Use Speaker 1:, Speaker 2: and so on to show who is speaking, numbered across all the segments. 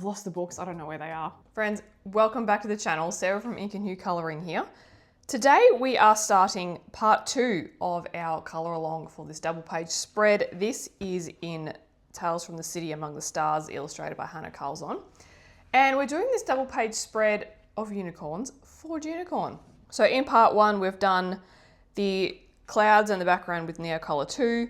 Speaker 1: I've lost the books, I don't know where they are. Friends, welcome back to the channel. Sarah from Ink and Hue Colouring here. Today we are starting part 2 of our colour along for this double page spread. This is in Tales from the City Among the Stars, illustrated by Hanna Karlzon. And we're doing this double page spread of unicorns for Junicorn. So in part 1 we've done the clouds and the background with NEOCOLOR 2,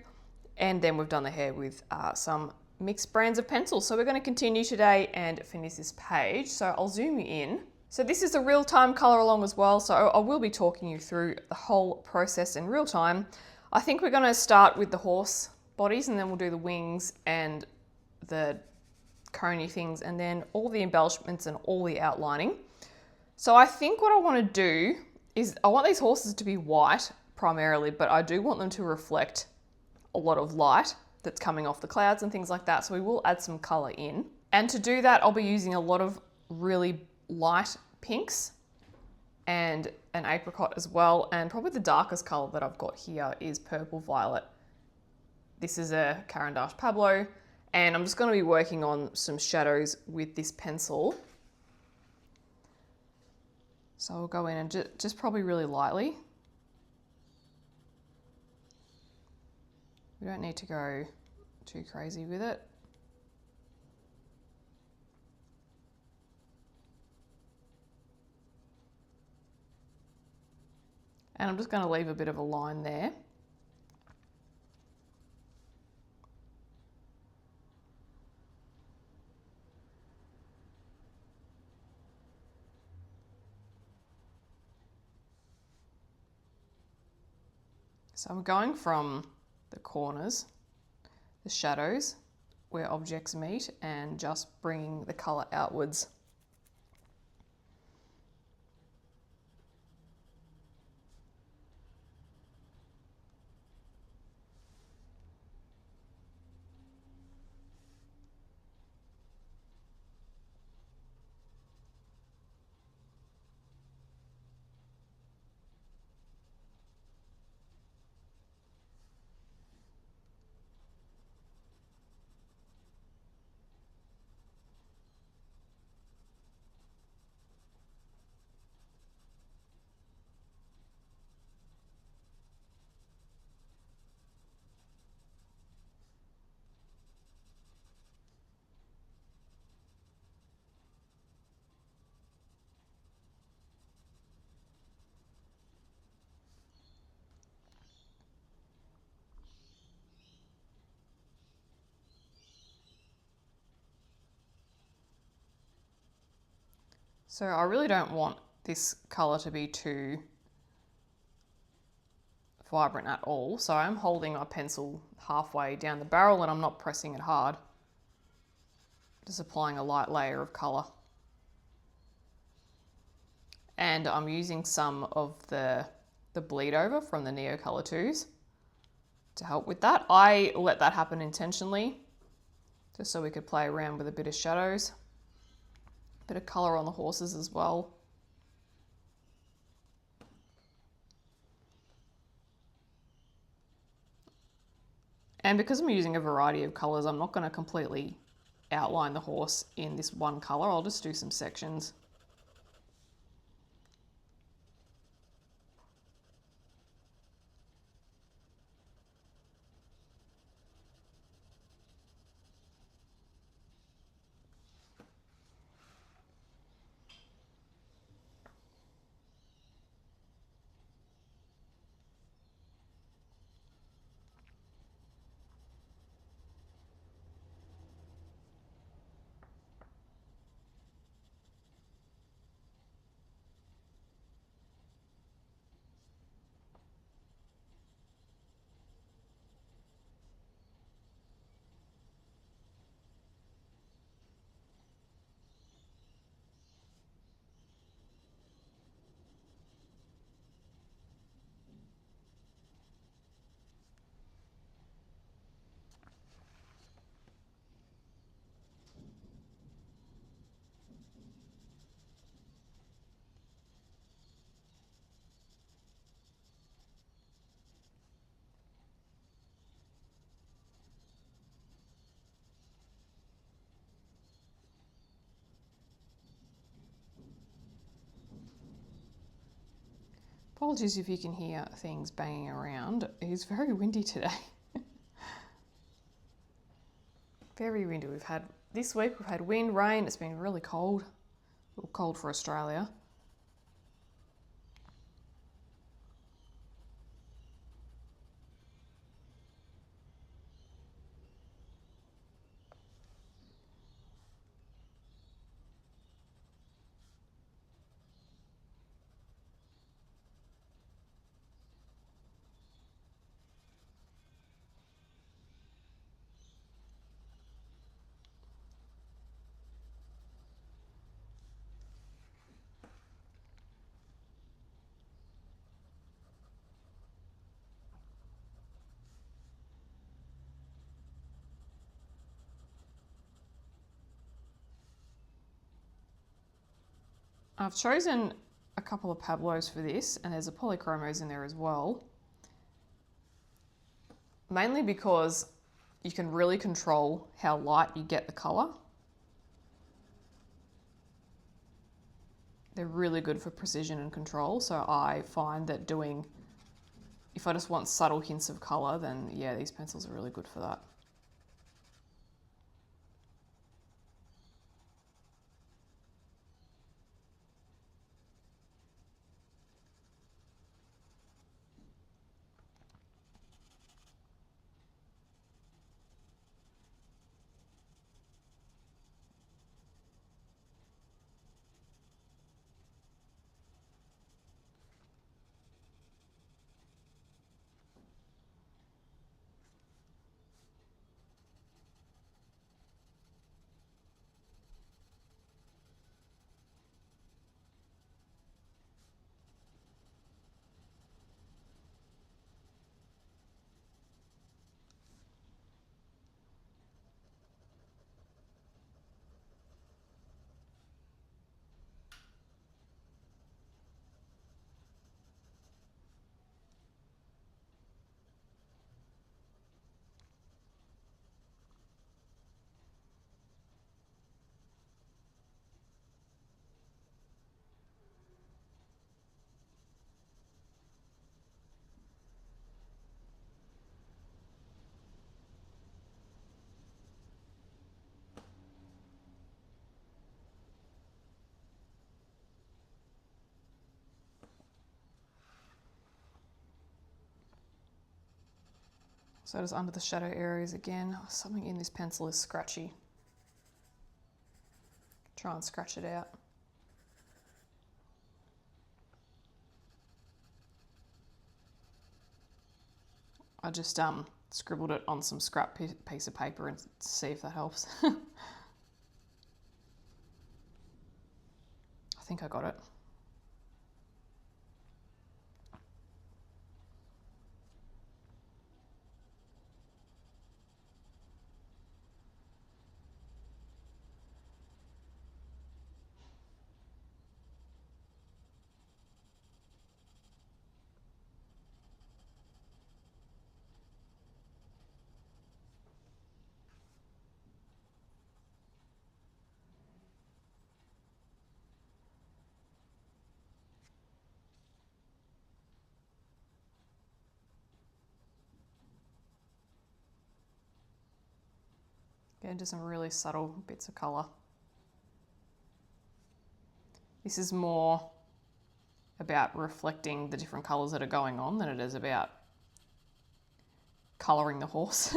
Speaker 1: and then we've done the hair with some mixed brands of pencils. So we're going to continue today and finish this page. So I'll zoom you in. So this is a real-time colour along as well, so I will be talking you through the whole process in real time. I think we're going to start with the horse bodies, and then we'll do the wings and the coney things, and then all the embellishments and all the outlining. So I think what I want to do is I want these horses to be white primarily, but I do want them to reflect a lot of light that's coming off the clouds and things like that. So we will add some colour in. And to do that, I'll be using a lot of really light pinks and an apricot as well. And probably the darkest colour that I've got here is purple violet. This is a CARAN PABLO, and I'm just going to be working on some shadows with this pencil. So I'll go in and just probably really lightly. We don't need to go too crazy with it. And I'm just going to leave a bit of a line there. So I'm going from the corners, the shadows, where objects meet, and just bringing the colour outwards. So I really don't want this colour to be too vibrant at all. So I'm holding my pencil halfway down the barrel and I'm not pressing it hard. Just applying a light layer of colour. And I'm using some of the bleed over from the NeoColor 2s to help with that. I let that happen intentionally, just so we could play around with a bit of shadows. Bit of colour on the horses as well. And because I'm using a variety of colours, I'm not going to completely outline the horse in this one colour. I'll just do some sections. Apologies if you can hear things banging around. It is very windy today. Very windy. This week we've had wind, rain. It's been really cold. A little cold for Australia. I've chosen a couple of Pablos for this, and there's a POLYCHROMOS in there as well. Mainly because you can really control how light you get the colour. They're really good for precision and control, so I find that if I just want subtle hints of colour, then yeah, these pencils are really good for that. So just under the shadow areas again, something in this pencil is scratchy. Try and scratch it out. I just scribbled it on some scrap piece of paper and see if that helps. I think I got it. Get into some really subtle bits of colour. This is more about reflecting the different colours that are going on than it is about colouring the horse.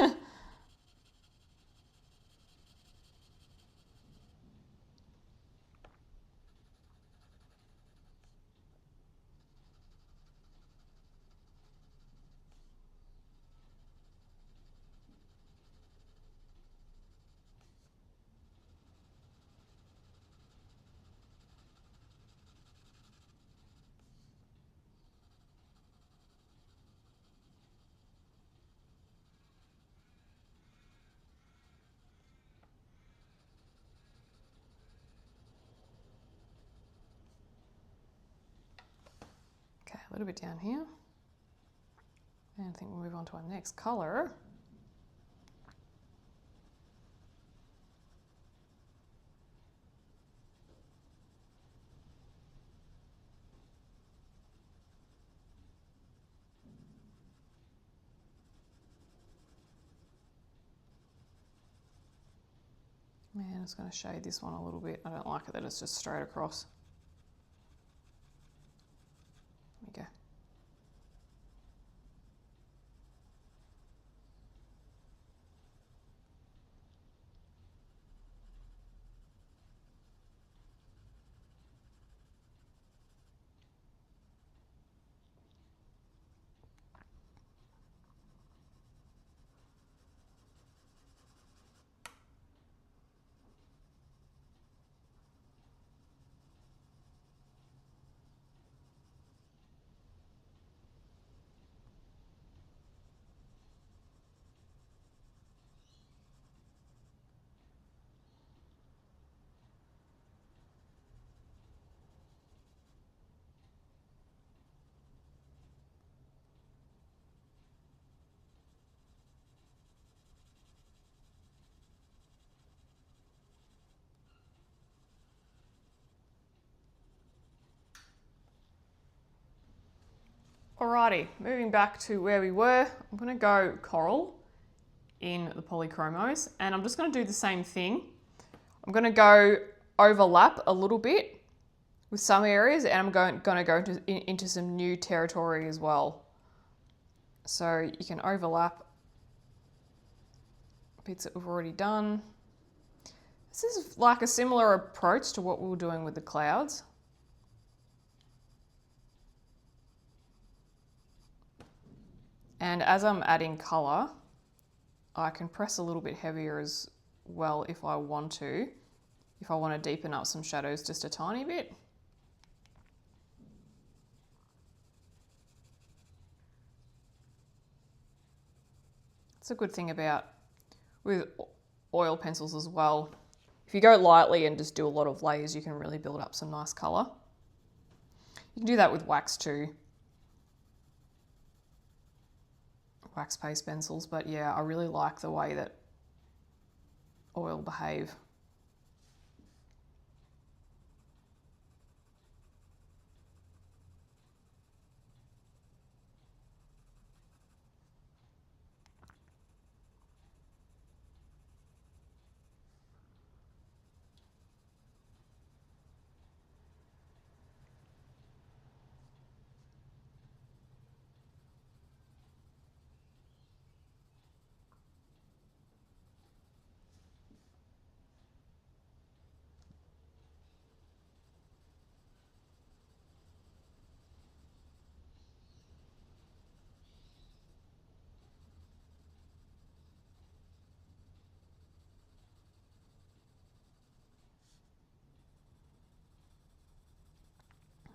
Speaker 1: Okay, a little bit down here. And I think we'll move on to our next colour. Man, it's going to shade this one a little bit. I don't like it that it's just straight across. There we go. Alrighty, moving back to where we were, I'm going to go coral in the POLYCHROMOS, and I'm just going to do the same thing. I'm going to go overlap a little bit with some areas, and I'm going to go into some new territory as well. So you can overlap bits that we've already done. This is like a similar approach to what we were doing with the clouds. And as I'm adding colour, I can press a little bit heavier as well if I want to deepen up some shadows just a tiny bit. It's a good thing about with oil pencils as well. If you go lightly and just do a lot of layers, you can really build up some nice colour. You can do that with wax too. Wax paste pencils, but yeah, I really like the way that oil behave.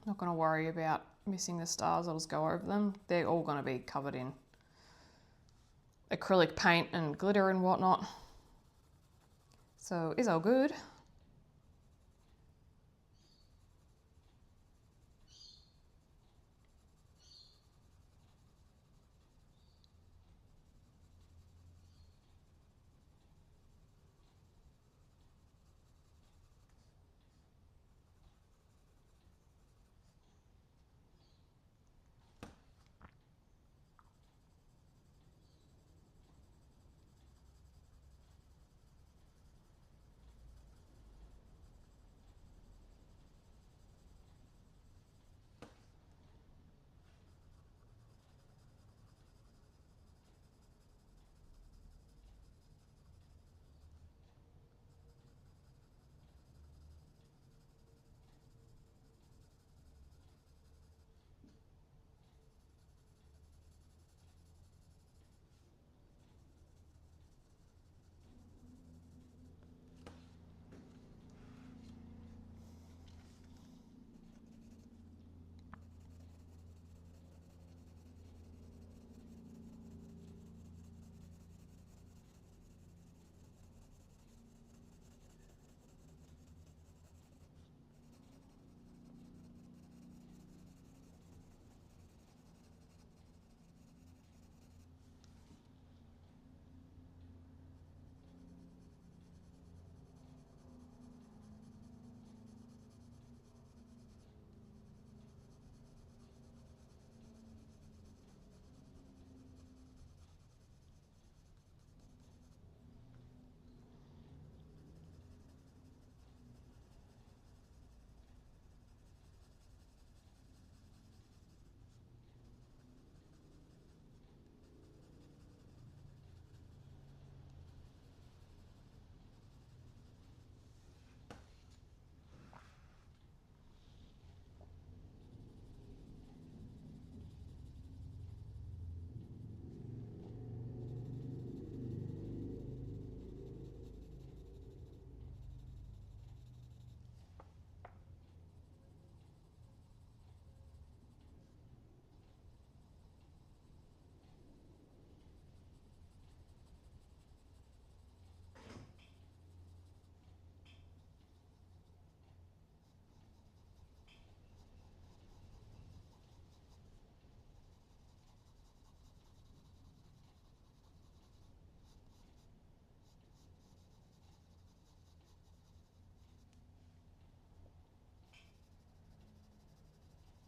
Speaker 1: Not going to worry about missing the stars, I'll just go over them. They're all going to be covered in acrylic paint and glitter and whatnot. So it's all good.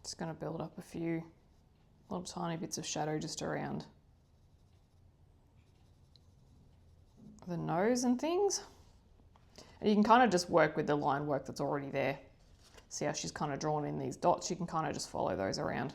Speaker 1: Just going to build up a few little tiny bits of shadow just around the nose and things. And you can kind of just work with the line work that's already there. See how she's kind of drawn in these dots? You can kind of just follow those around.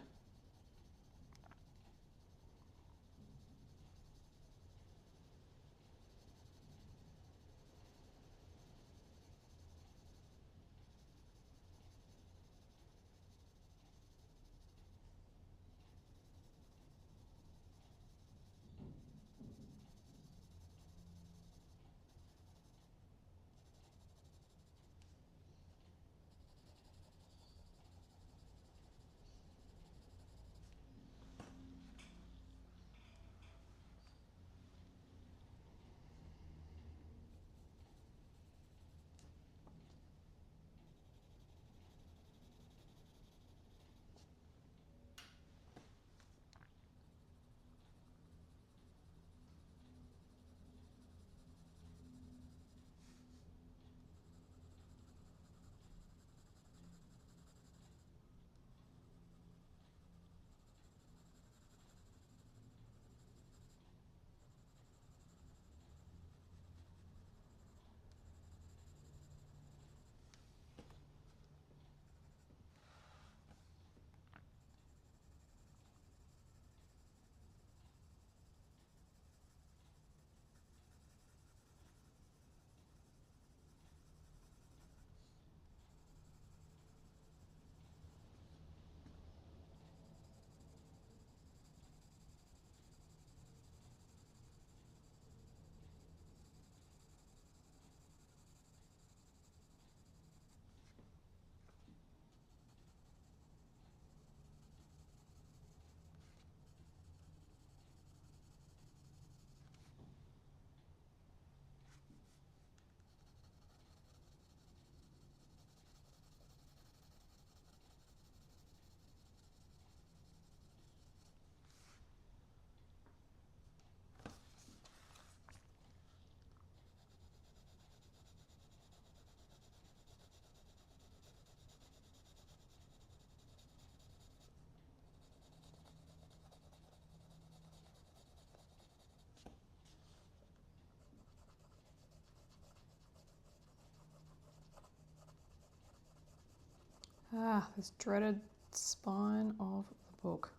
Speaker 1: Ah, this dreaded spine of the book.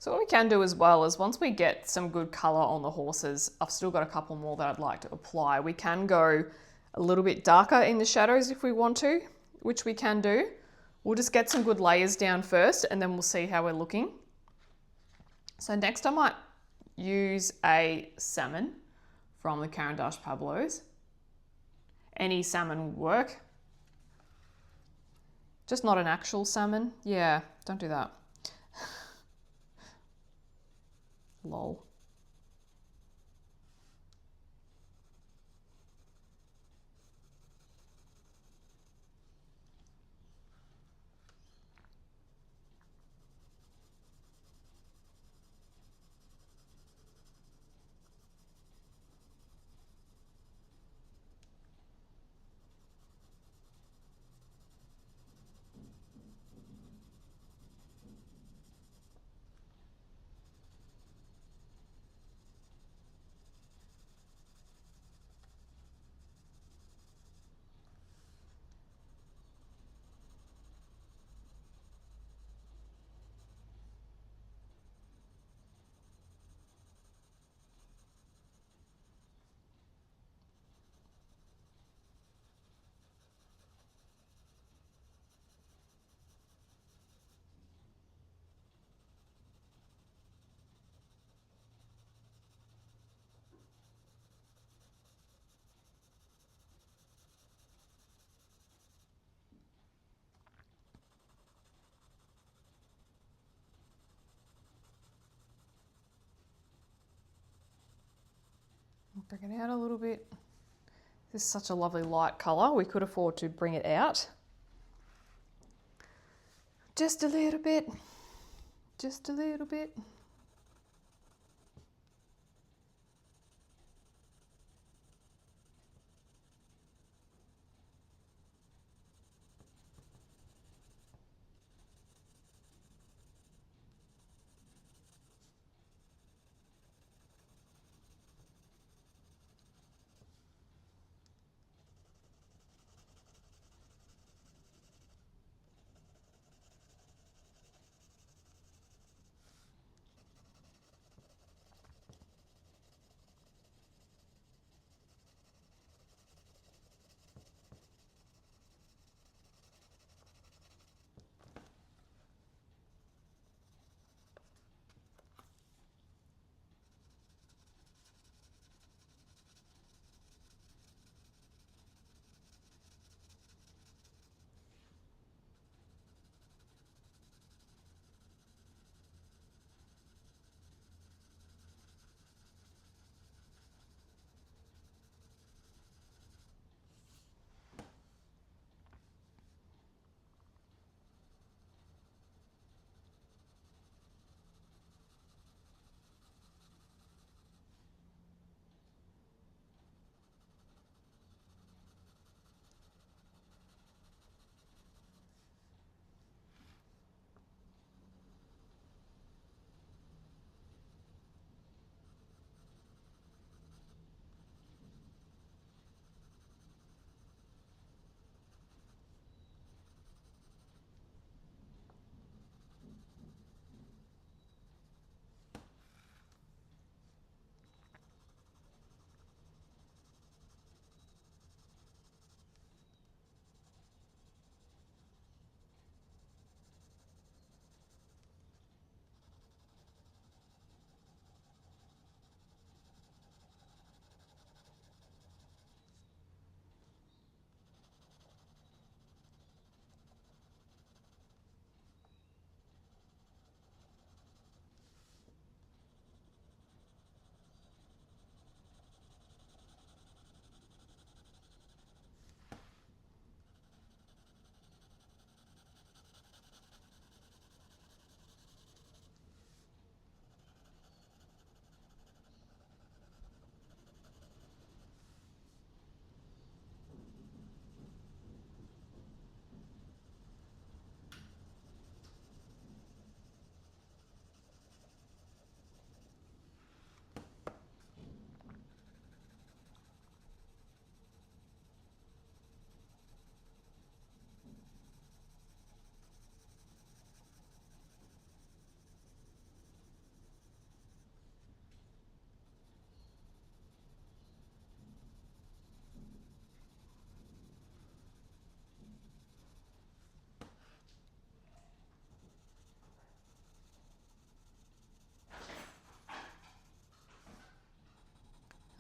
Speaker 1: So what we can do as well is once we get some good colour on the horses, I've still got a couple more that I'd like to apply. We can go a little bit darker in the shadows if we want to, which we can do. We'll just get some good layers down first and then we'll see how we're looking. So next I might use a salmon from the CARAN Pablos. Any salmon will work. Just not an actual salmon. Yeah, don't do that. Lol. Bring it out a little bit. This is such a lovely light colour. We could afford to bring it out. Just a little bit. Just a little bit.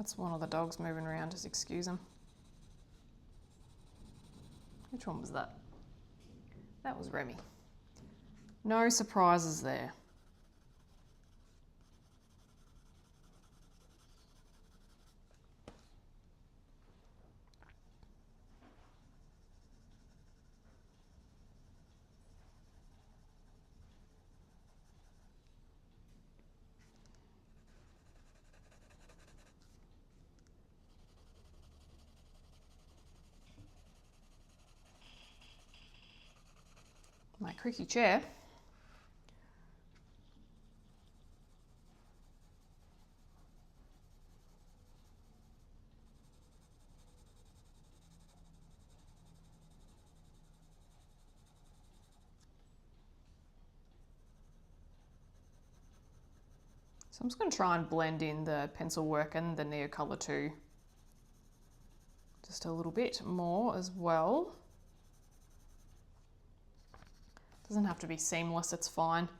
Speaker 1: That's one of the dogs moving around, just excuse them. Which one was that? That was Remy. No surprises there. My creaky chair. So I'm just going to try and blend in the pencil work and the NEOCOLOR too. Just a little bit more as well. Doesn't have to be seamless, it's fine.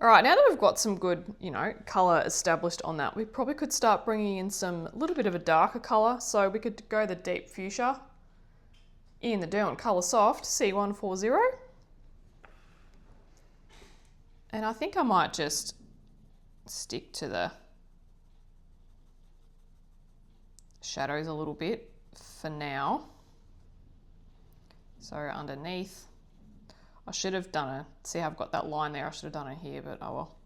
Speaker 1: All right, now that we've got some good, color established on that, we probably could start bringing in some little bit of a darker color. So we could go the deep fuchsia in the DERWENT COLOURSOFT C140. And I think I might just stick to the shadows a little bit for now. So underneath, I should have done see how I've got that line there, I should have done it here, but oh well.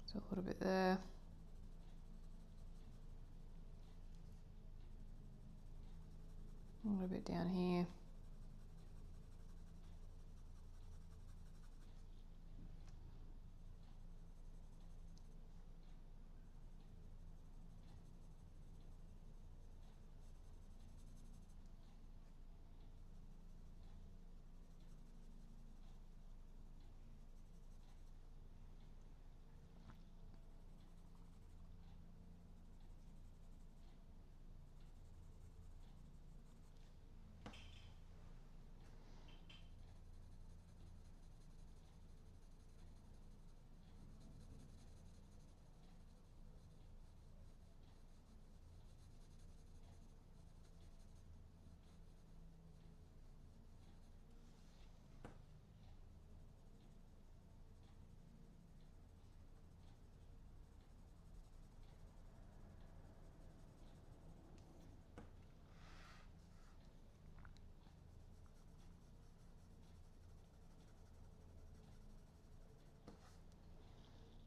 Speaker 1: So a little bit there. A little bit down here.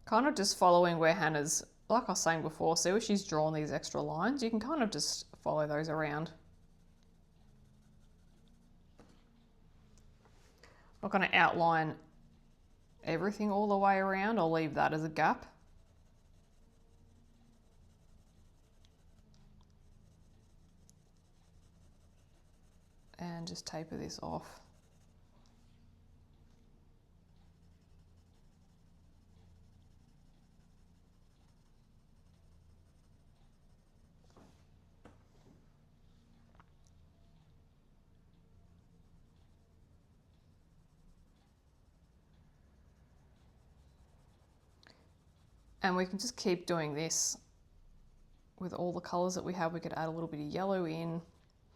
Speaker 1: Kind of just following where Hannah's, like I was saying before, see where she's drawn these extra lines? You can kind of just follow those around. I'm not going to outline everything all the way around, I'll leave that as a gap. And just taper this off. And we can just keep doing this with all the colors that we have. We could add a little bit of yellow in,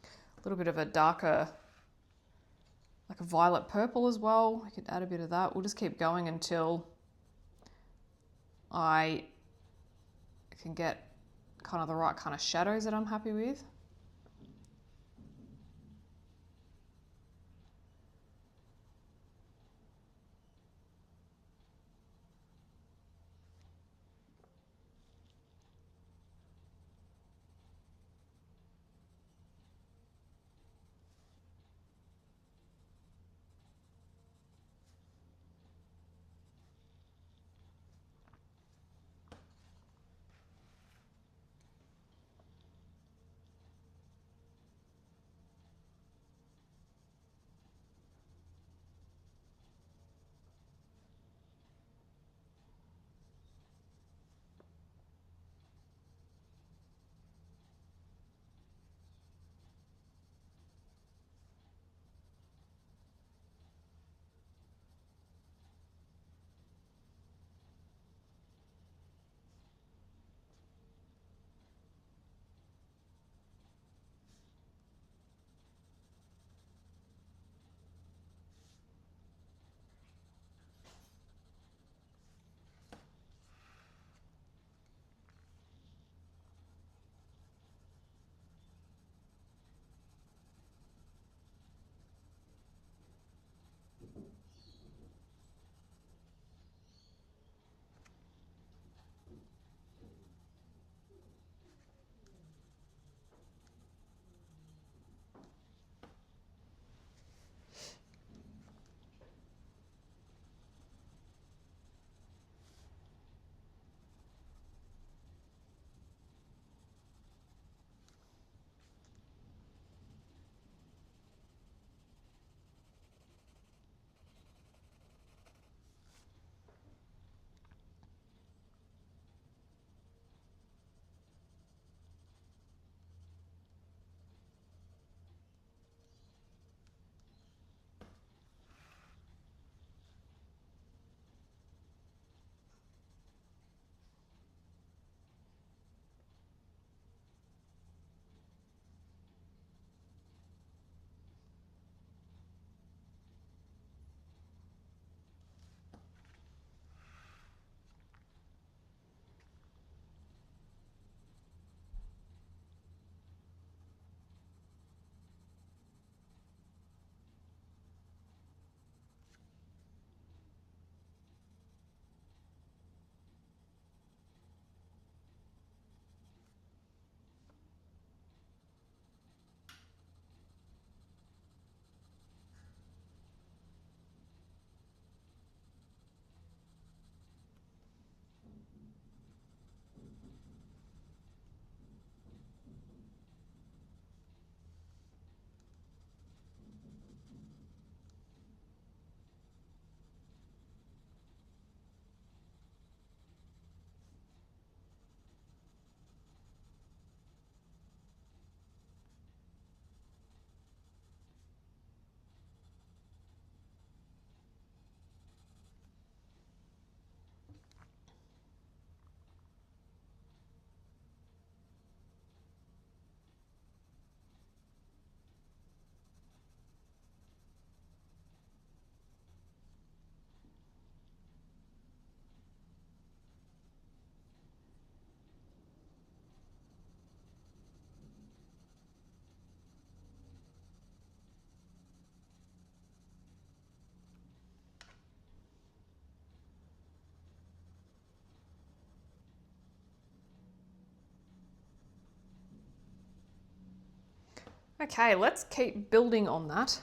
Speaker 1: a little bit of a darker, like a violet purple as well. We could add a bit of that. We'll just keep going until I can get kind of the right kind of shadows that I'm happy with. Okay, let's keep building on that.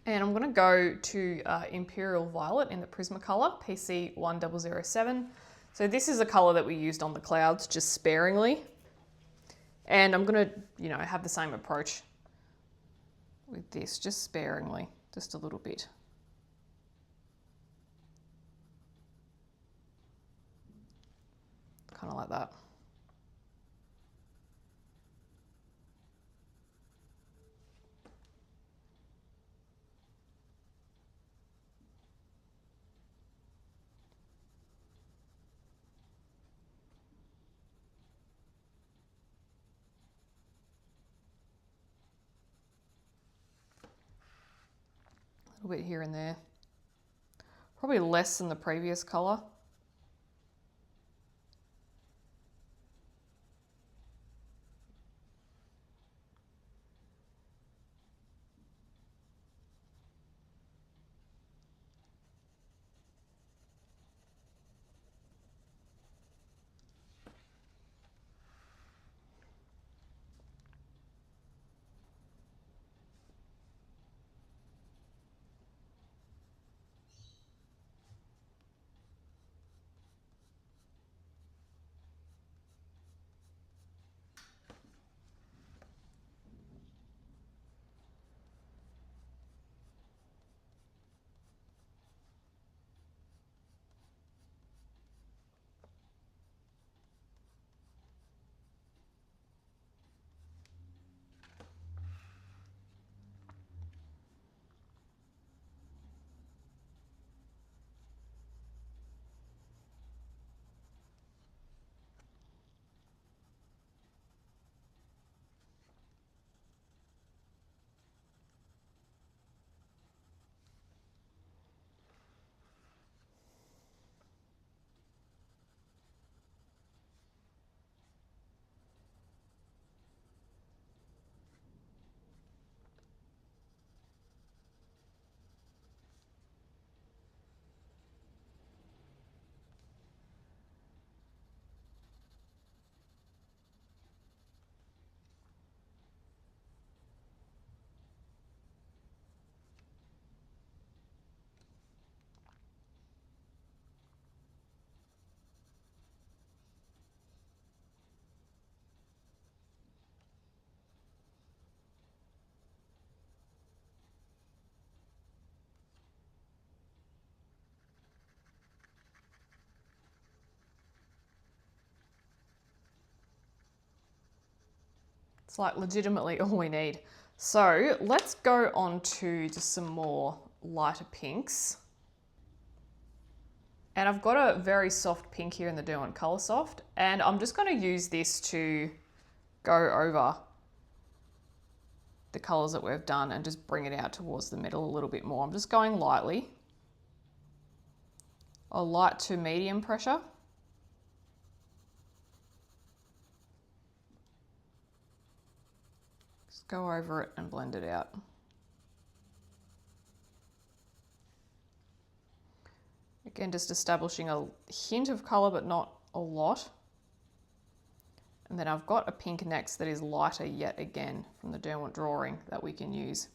Speaker 1: And I'm gonna go to Imperial Violet in the Prismacolor, PC1007. So this is a color that we used on the clouds, just sparingly. And I'm gonna, have the same approach with this, just sparingly, just a little bit. Kind of like that. A little bit here and there. Probably less than the previous colour. It's like legitimately all we need. So let's go on to just some more lighter pinks. And I've got a very soft pink here in the DERWENT COLOURSOFT, and I'm just going to use this to go over the colours that we've done and just bring it out towards the middle a little bit more. I'm just going lightly, a light to medium pressure. Just go over it and blend it out. Again, just establishing a hint of colour, but not a lot. And then I've got a pink next that is lighter yet again from the DERWENT drawing that we can use.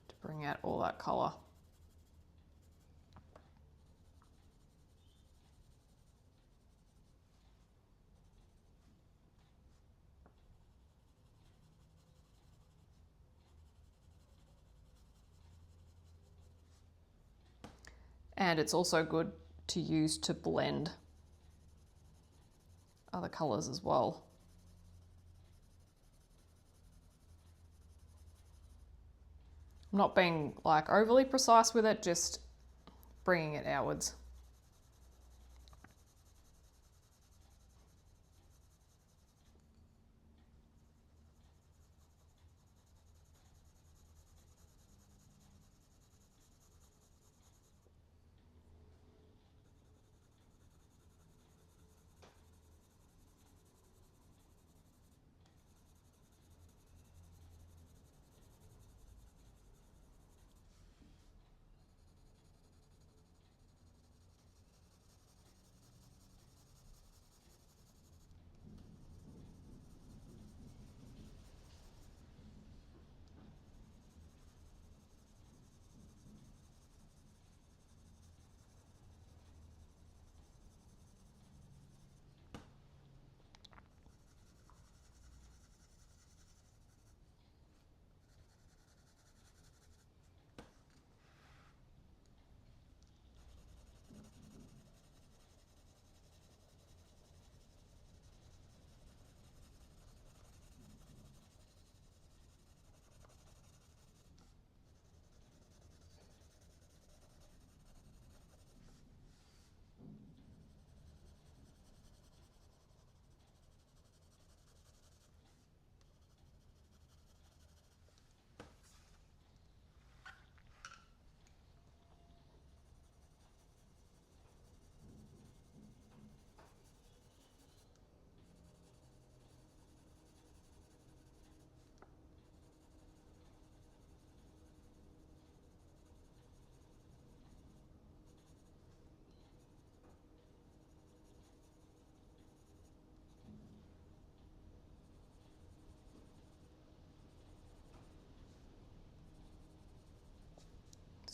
Speaker 1: To bring out all that colour. And it's also good to use to blend other colours as well. I'm not being like overly precise with it, just bringing it outwards.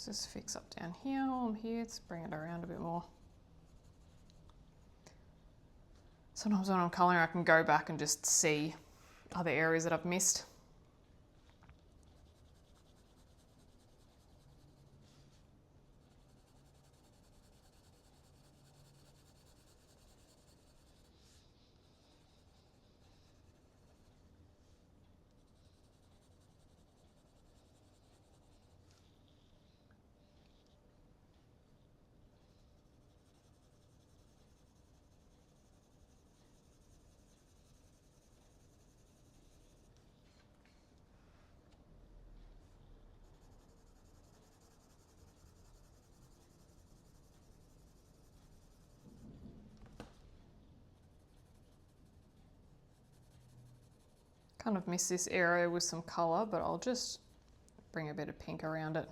Speaker 1: Let's just fix up down here, on here, let's bring it around a bit more. Sometimes when I'm colouring I can go back and just see other areas that I've missed. Kind of miss this area with some colour, but I'll just bring a bit of pink around it.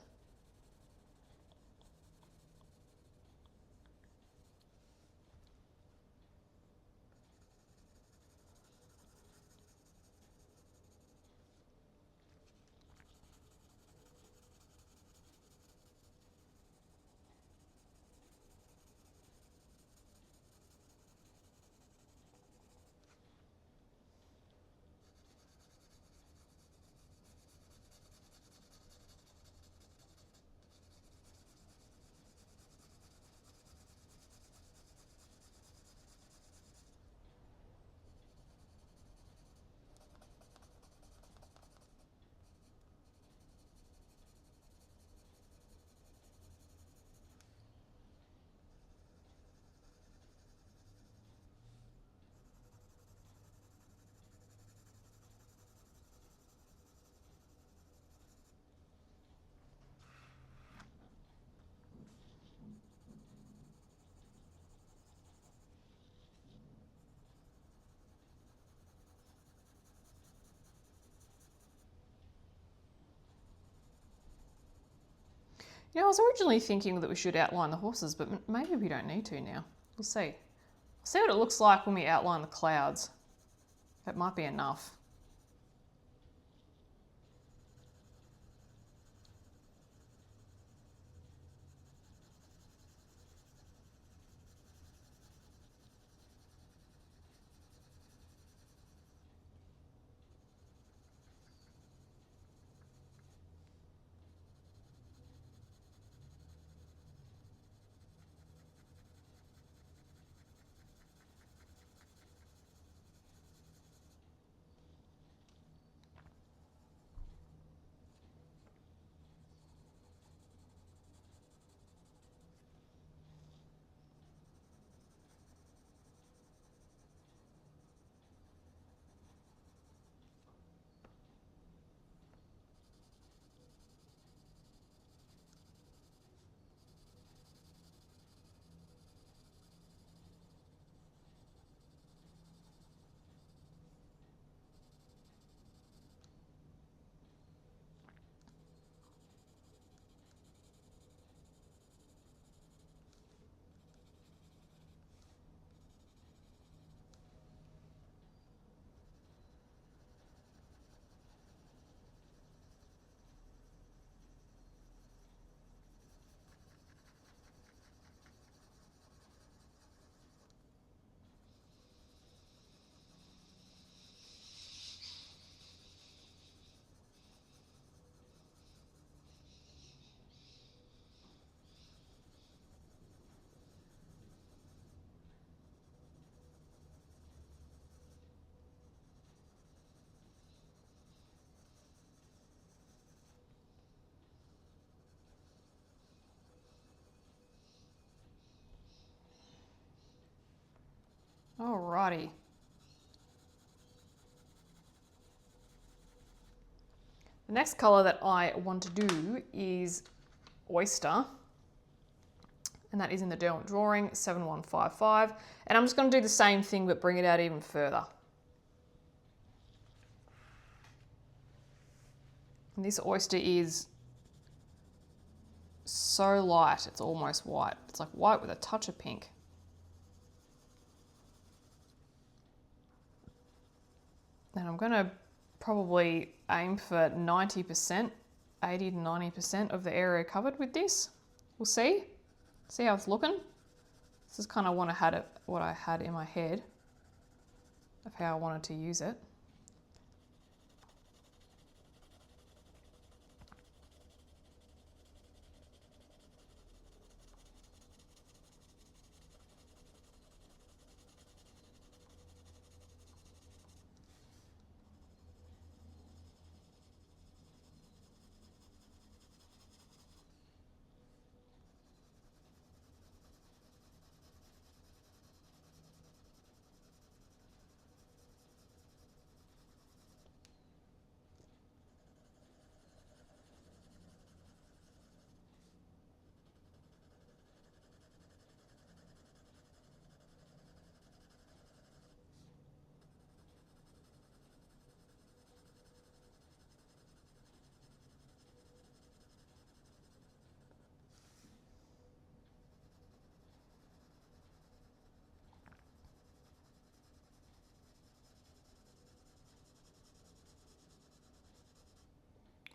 Speaker 1: You know, I was originally thinking that we should outline the horses, but maybe we don't need to now. We'll see. We'll see what it looks like when we outline the clouds. That might be enough. Alrighty. The next colour that I want to do is Oyster, and that is in the Derwent drawing 7155, and I'm just going to do the same thing but bring it out even further. And this oyster is so light, it's almost white. It's like white with a touch of pink. And I'm going to probably aim for 90%, 80 to 90% of the area covered with this. We'll see. See how it's looking? This is kind of what I had in my head of how I wanted to use it.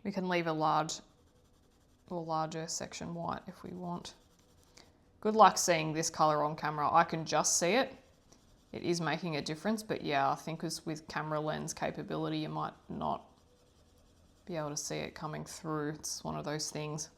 Speaker 1: We can leave a larger section white if we want. Good luck seeing this color on camera. I can just see it. It is making a difference, but yeah, I think with camera lens capability, you might not be able to see it coming through. It's one of those things.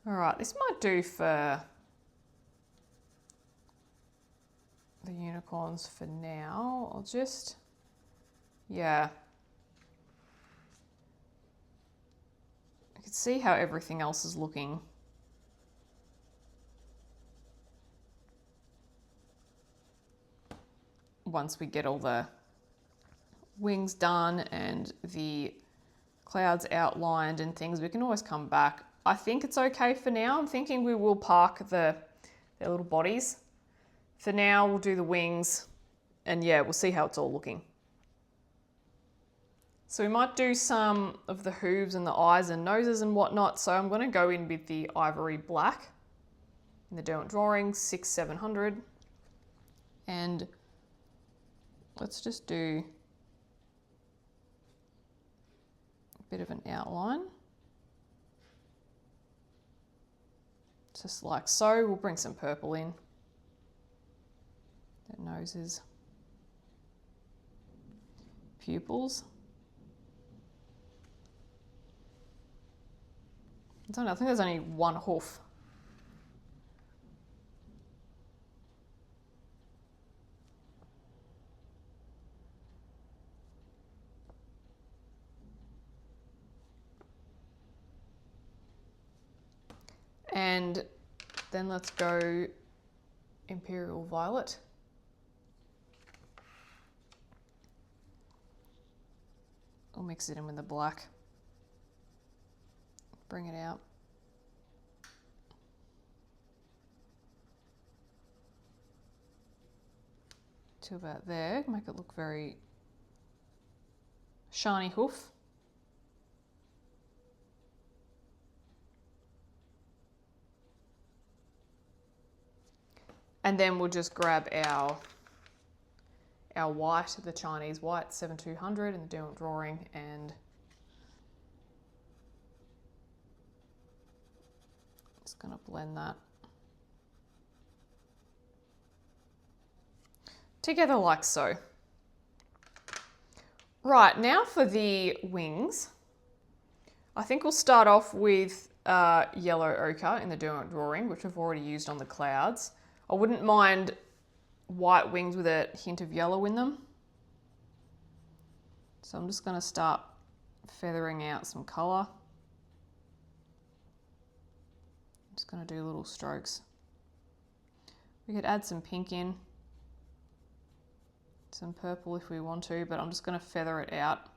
Speaker 1: All right, this might do for the unicorns for now. I'll just, yeah. I can see how everything else is looking. Once we get all the wings done and the clouds outlined and things, we can always come back. I think it's okay for now. I'm thinking we will park their little bodies. For now, we'll do the wings and yeah, we'll see how it's all looking. So we might do some of the hooves and the eyes and noses and whatnot. So I'm going to go in with the ivory black in the Derwent drawing, 600-700. And let's just do a bit of an outline. Just like so. We'll bring some purple in. Their noses. Pupils. I don't know, I think there's only one hoof. And then let's go Imperial Violet. I'll mix it in with the black. Bring it out. To about there, make it look very shiny hoof. And then we'll just grab our white, the Chinese white, 7200 in the Derwent drawing, and just gonna blend that together like so. Right, now for the wings. I think we'll start off with yellow ochre in the Derwent drawing, which we've already used on the clouds. I wouldn't mind white wings with a hint of yellow in them. So I'm just going to start feathering out some colour. I'm just going to do little strokes. We could add some pink in, some purple if we want to, but I'm just going to feather it out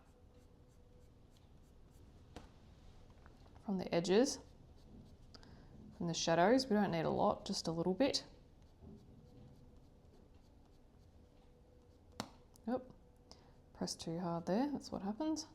Speaker 1: from the edges, from the shadows. We don't need a lot, just a little bit. Yep, press too hard there, that's what happens.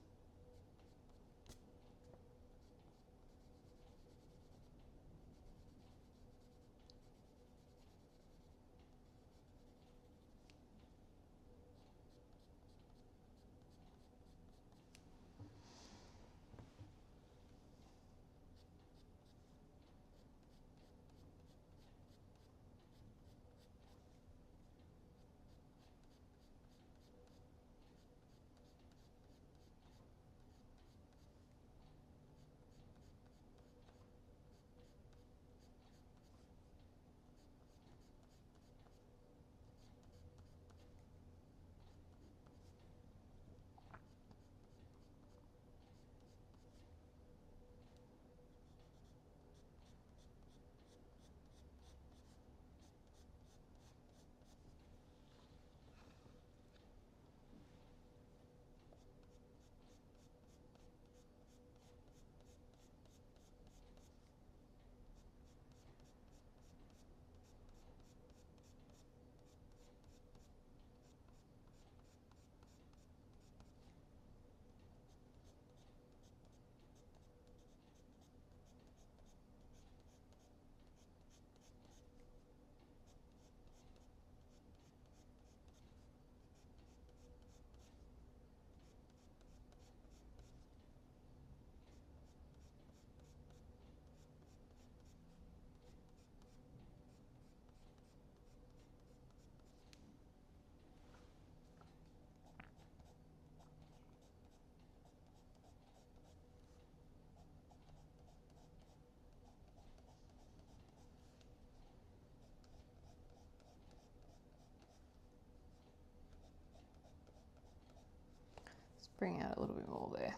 Speaker 1: bring out a little bit more there.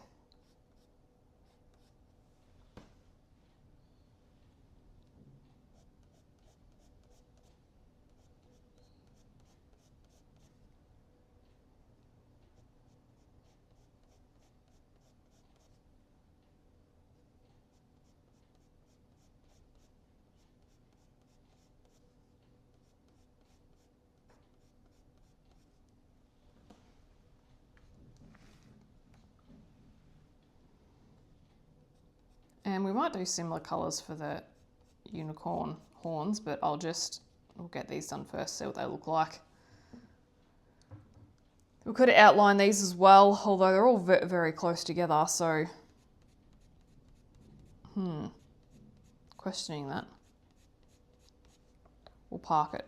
Speaker 1: And we might do similar colours for the unicorn horns, but we'll get these done first, see what they look like. We could outline these as well, although they're all very close together, so questioning that. We'll park it.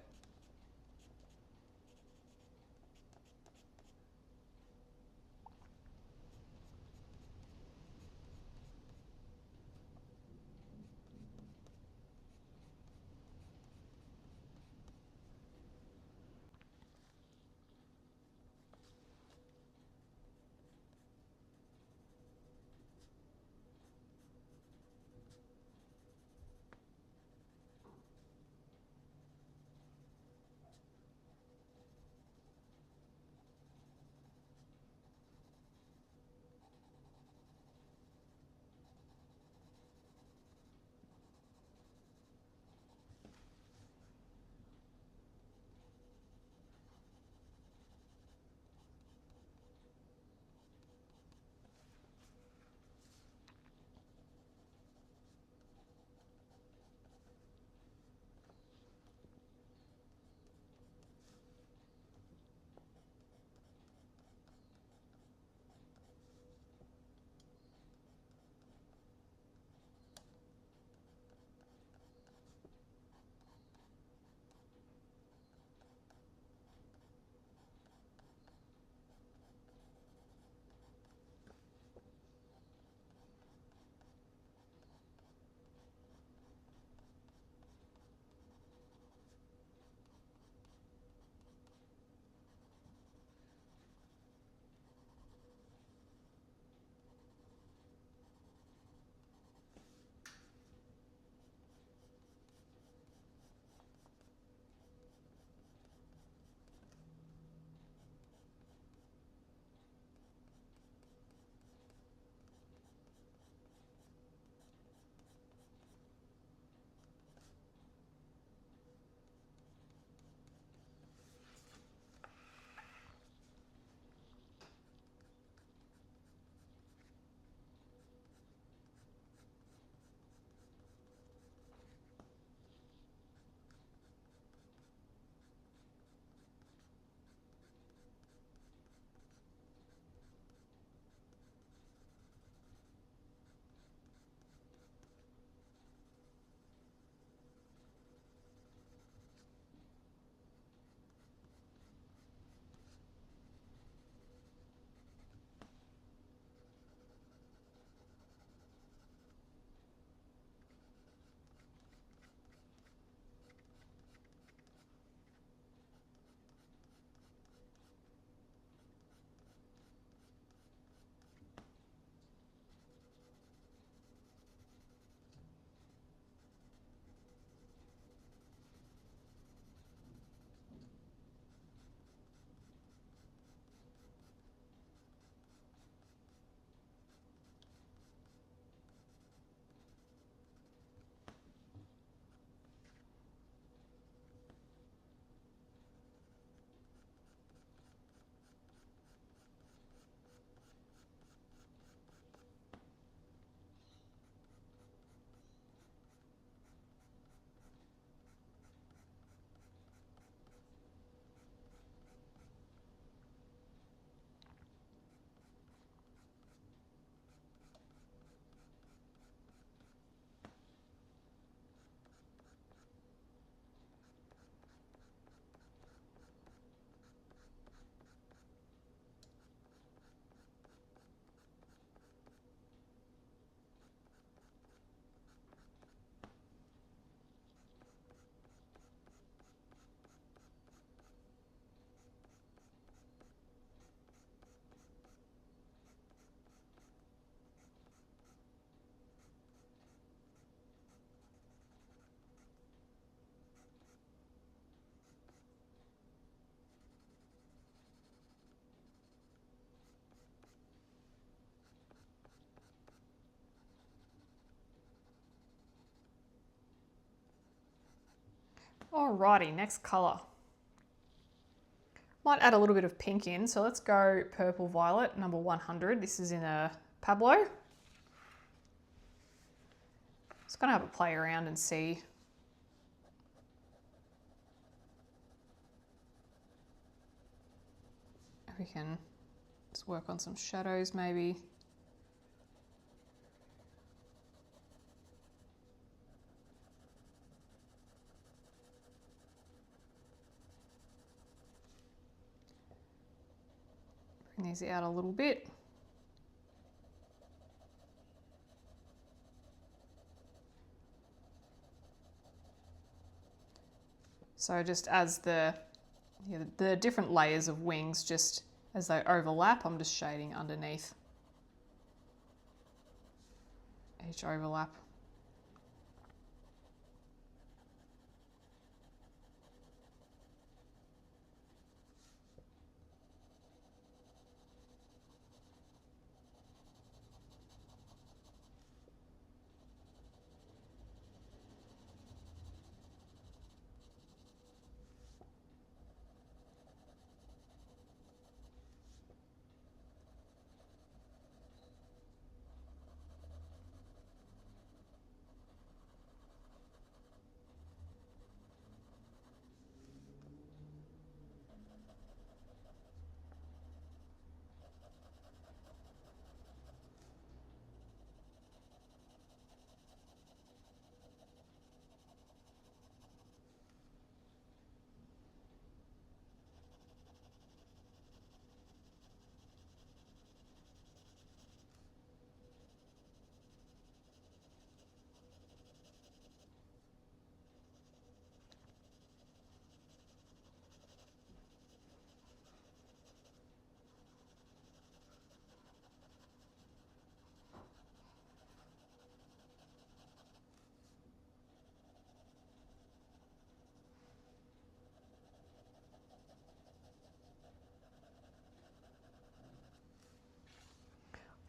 Speaker 1: Alrighty, next colour. Might add a little bit of pink in, so let's go Purple Violet, number 100. This is in a Pablo. Just gonna have a play around and see. If we can just work on some shadows maybe. Bring these out a little bit. So just as the different layers of wings, just as they overlap, I'm just shading underneath each overlap.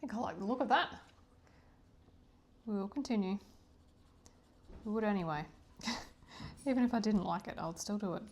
Speaker 1: I think I like the look of that. We will continue. We would anyway. Even if I didn't like it, I would still do it.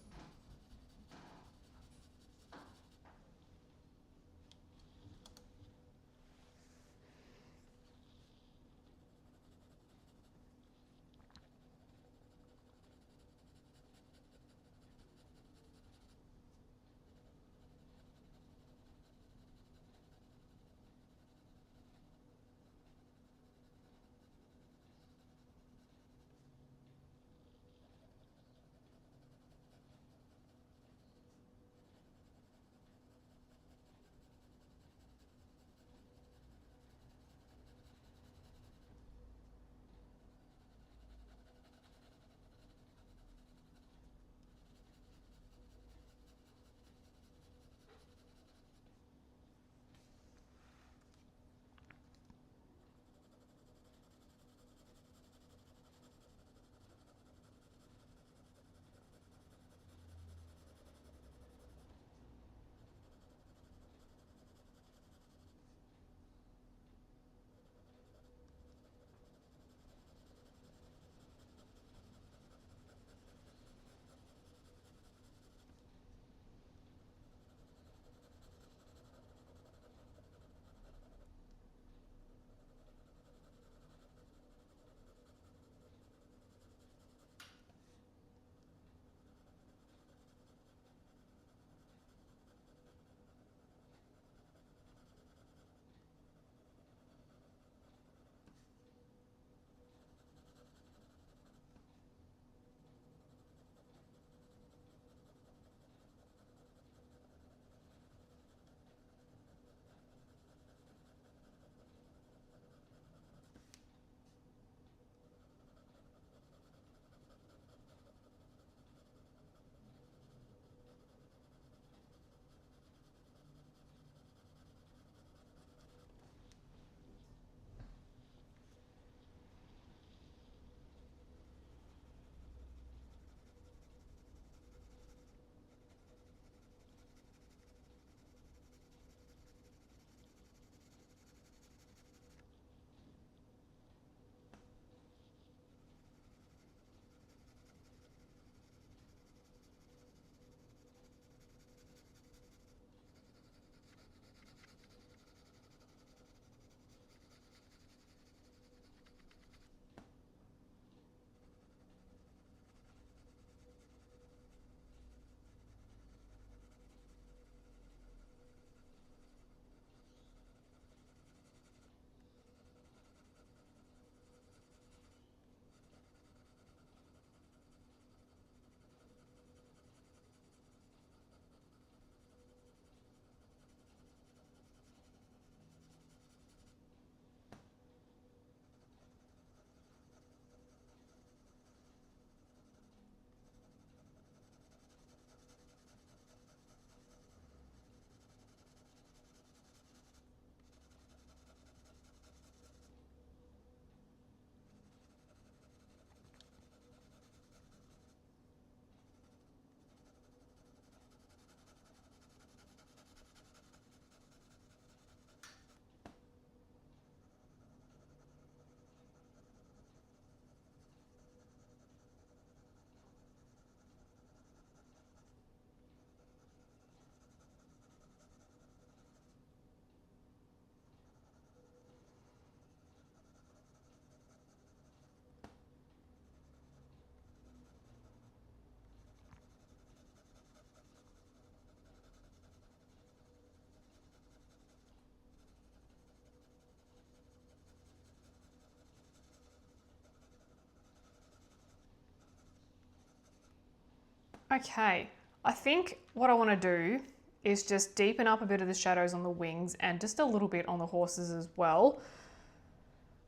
Speaker 1: Okay, I think what I want to do is just deepen up a bit of the shadows on the wings and just a little bit on the horses as well.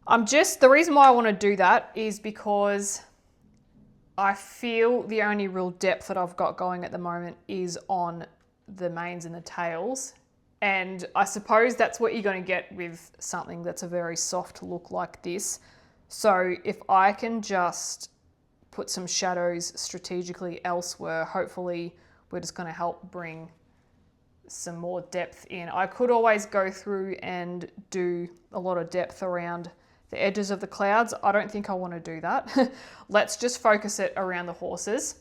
Speaker 1: The reason why I want to do that is because I feel the only real depth that I've got going at the moment is on the manes and the tails. And I suppose that's what you're going to get with something that's a very soft look like this. So if I can just put some shadows strategically elsewhere, hopefully we're just going to help bring some more depth in. I could always go through and do a lot of depth around the edges of the clouds. I don't think I want to do that. Let's just focus it around the horses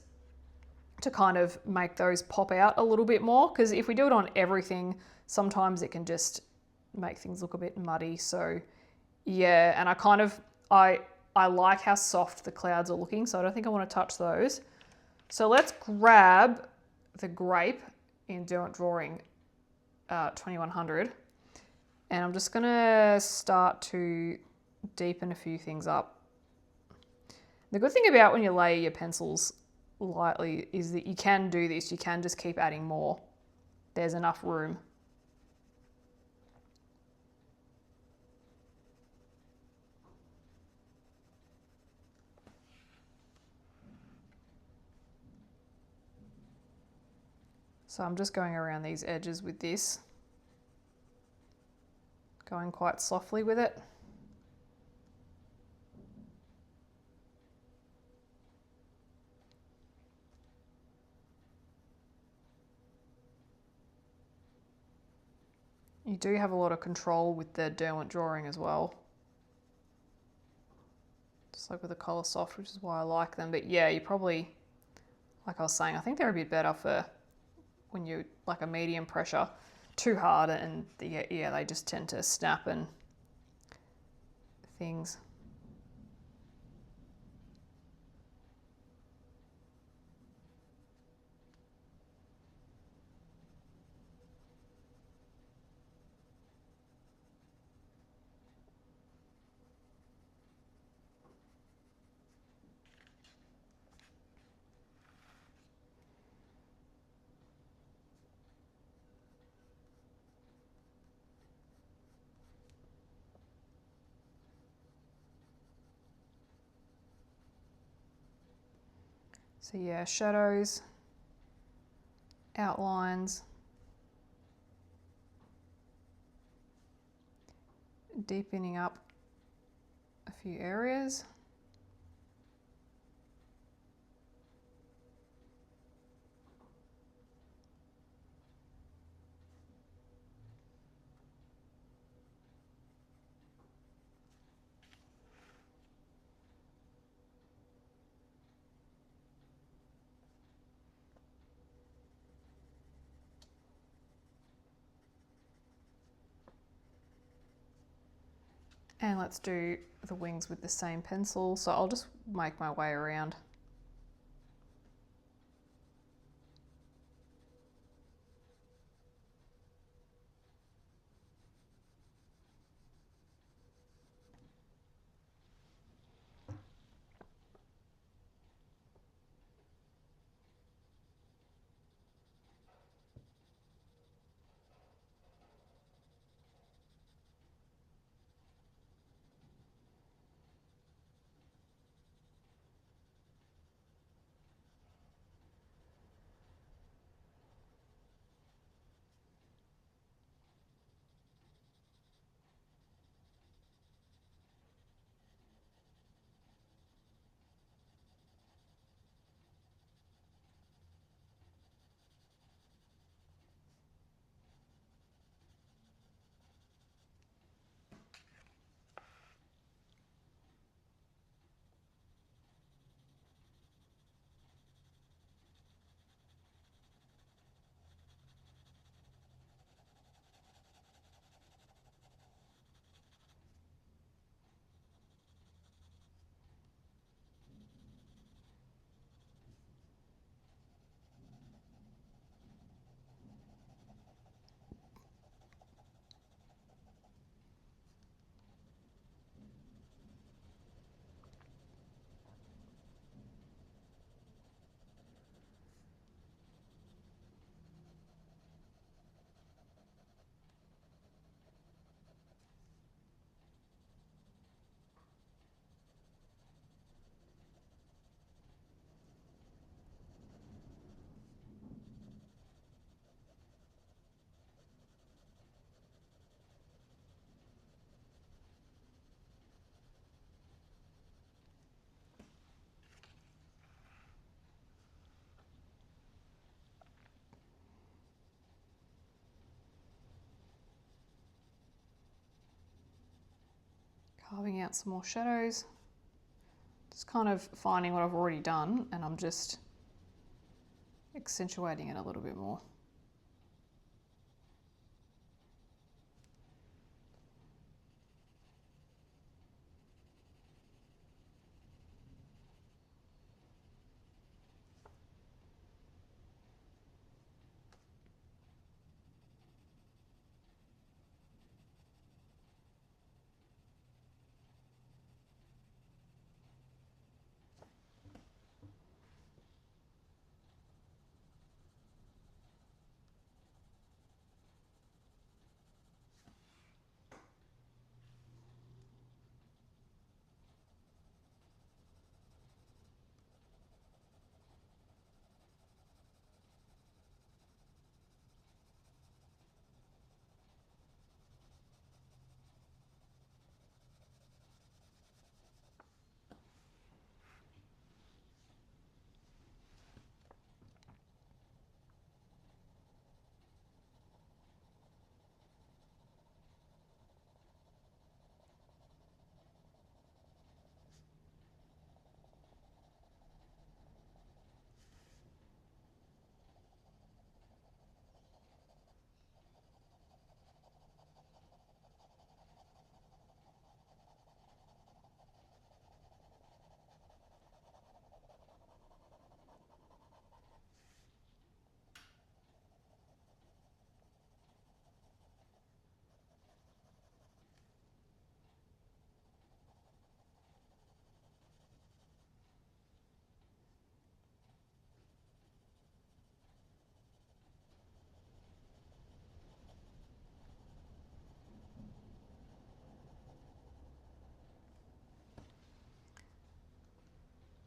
Speaker 1: to kind of make those pop out a little bit more, because if we do it on everything, sometimes it can just make things look a bit muddy. So yeah, and I like how soft the clouds are looking, so I don't think I want to touch those. So let's grab the grape in Derwent Drawing 2100, and I'm just gonna start to deepen a few things up. The good thing about when you lay your pencils lightly is that you can do this, you can just keep adding more. There's enough room. So I'm just going around these edges with this, going quite softly with it. You do have a lot of control with the Derwent Drawing as well. Just like with the COLOURSOFT, which is why I like them. But yeah, you probably, like I was saying, I think they're a bit better for when you like a medium pressure. Too hard and yeah, they just tend to snap and things. So yeah, shadows, outlines, deepening up a few areas. And let's do the wings with the same pencil. So I'll just make my way around. carving out some more shadows. Just kind of finding what I've already done and I'm just accentuating it a little bit more.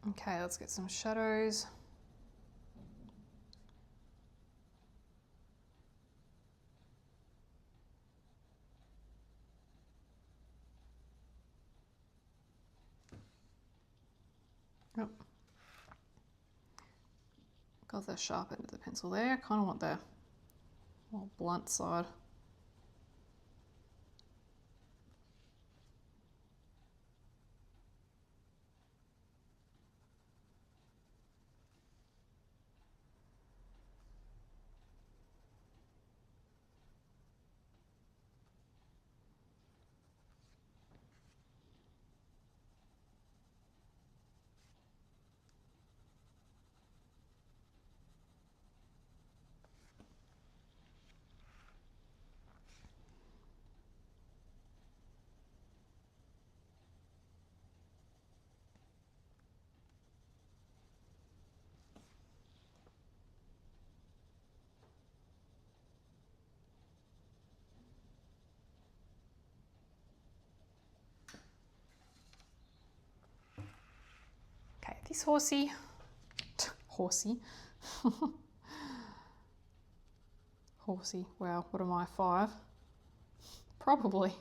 Speaker 1: Okay, let's get some shadows. Yep. Got the sharp end of the pencil there. Kind of want the more blunt side. Okay, this horsey, horsey, horsey, wow, what am I, 5? Probably.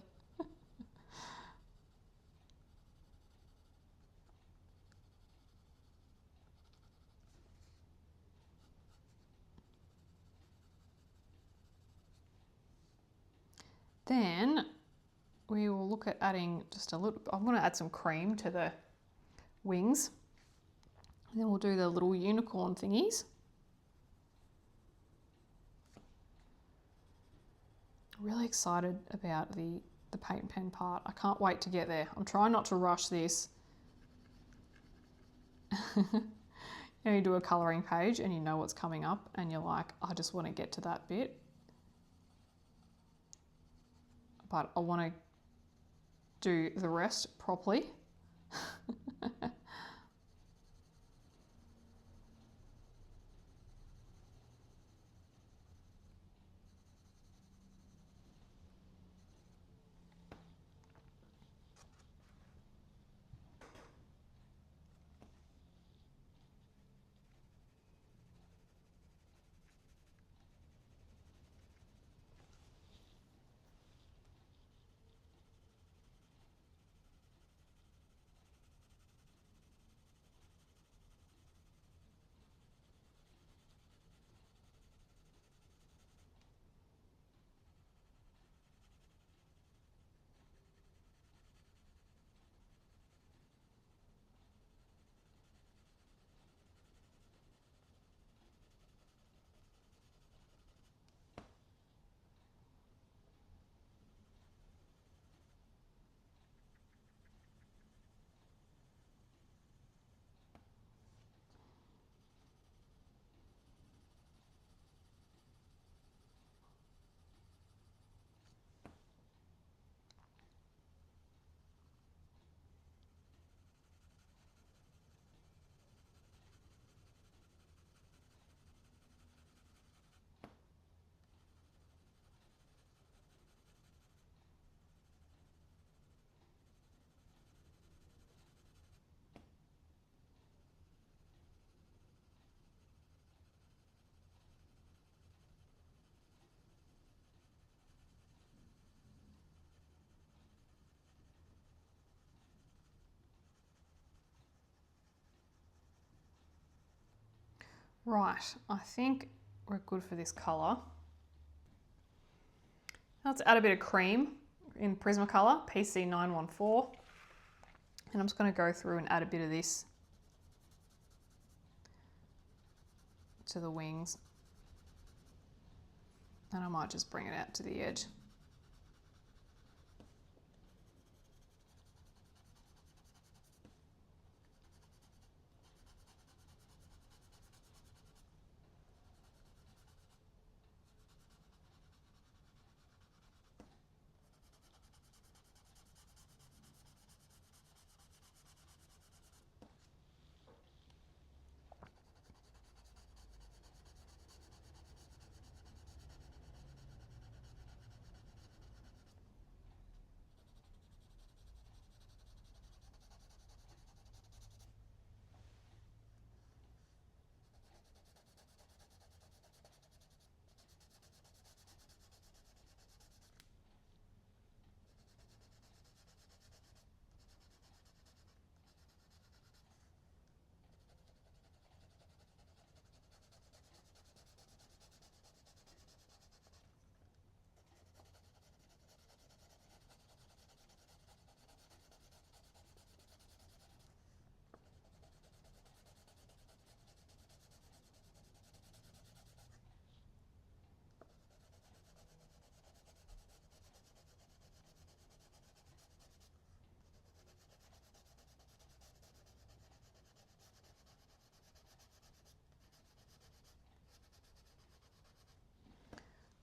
Speaker 1: Then we will look at adding just a little, I'm going to add some cream to the wings. And then we'll do the little unicorn thingies. Really excited about the paint pen part. I can't wait to get there. I'm trying not to rush this. You know, you do a colouring page and you know what's coming up and you're like, I just want to get to that bit. But I want to do the rest properly. Right, I think we're good for this colour. Now let's add a bit of cream in Prismacolor, PC914. And I'm just going to go through and add a bit of this to the wings. And I might just bring it out to the edge.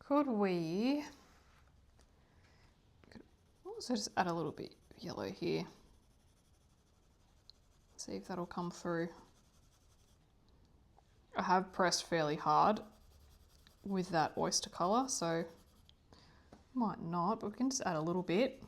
Speaker 1: Could we also just add a little bit of yellow here? See if that'll come through. I have pressed fairly hard with that oyster colour, so might not, but we can just add a little bit.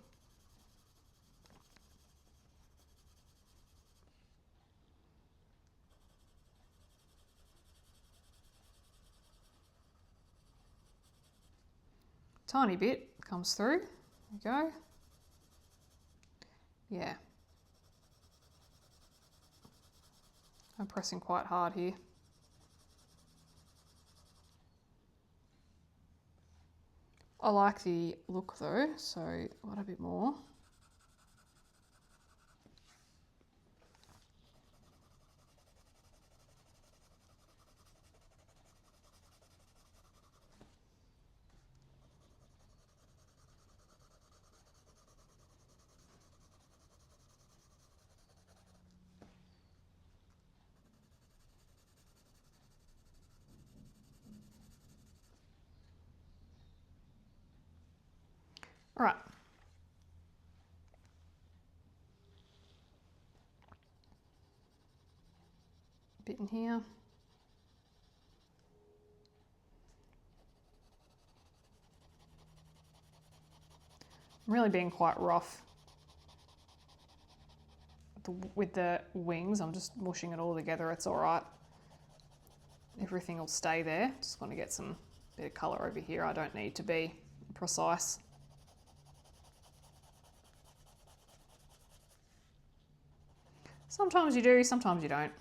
Speaker 1: Tiny bit comes through. There we go. Yeah. I'm pressing quite hard here. I like the look though, so I'll add a bit more. All right. A bit in here. I'm really being quite rough with the wings. I'm just mushing it all together. It's all right. Everything will stay there. Just want to get some bit of colour over here. I don't need to be precise. Sometimes you do, sometimes you don't.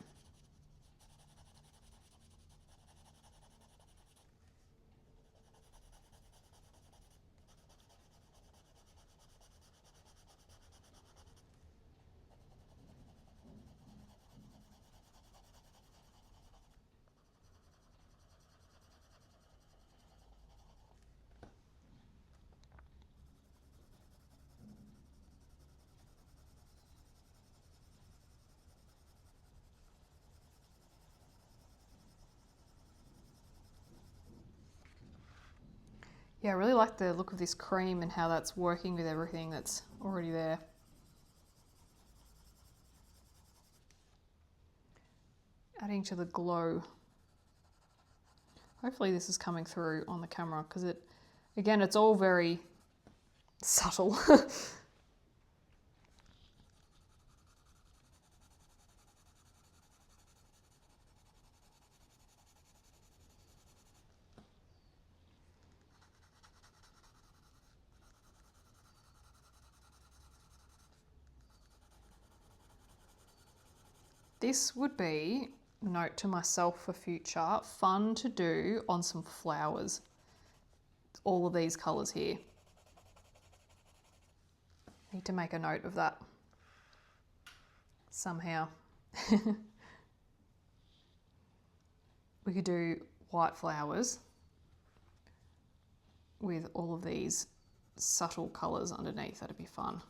Speaker 1: Yeah, I really like the look of this cream and how that's working with everything that's already there. Adding to the glow. Hopefully this is coming through on the camera because again, it's all very subtle. This would be note to myself for future, fun to do on some flowers. All of these colours here. Need to make a note of that somehow. We could do white flowers with all of these subtle colours underneath. That'd be fun.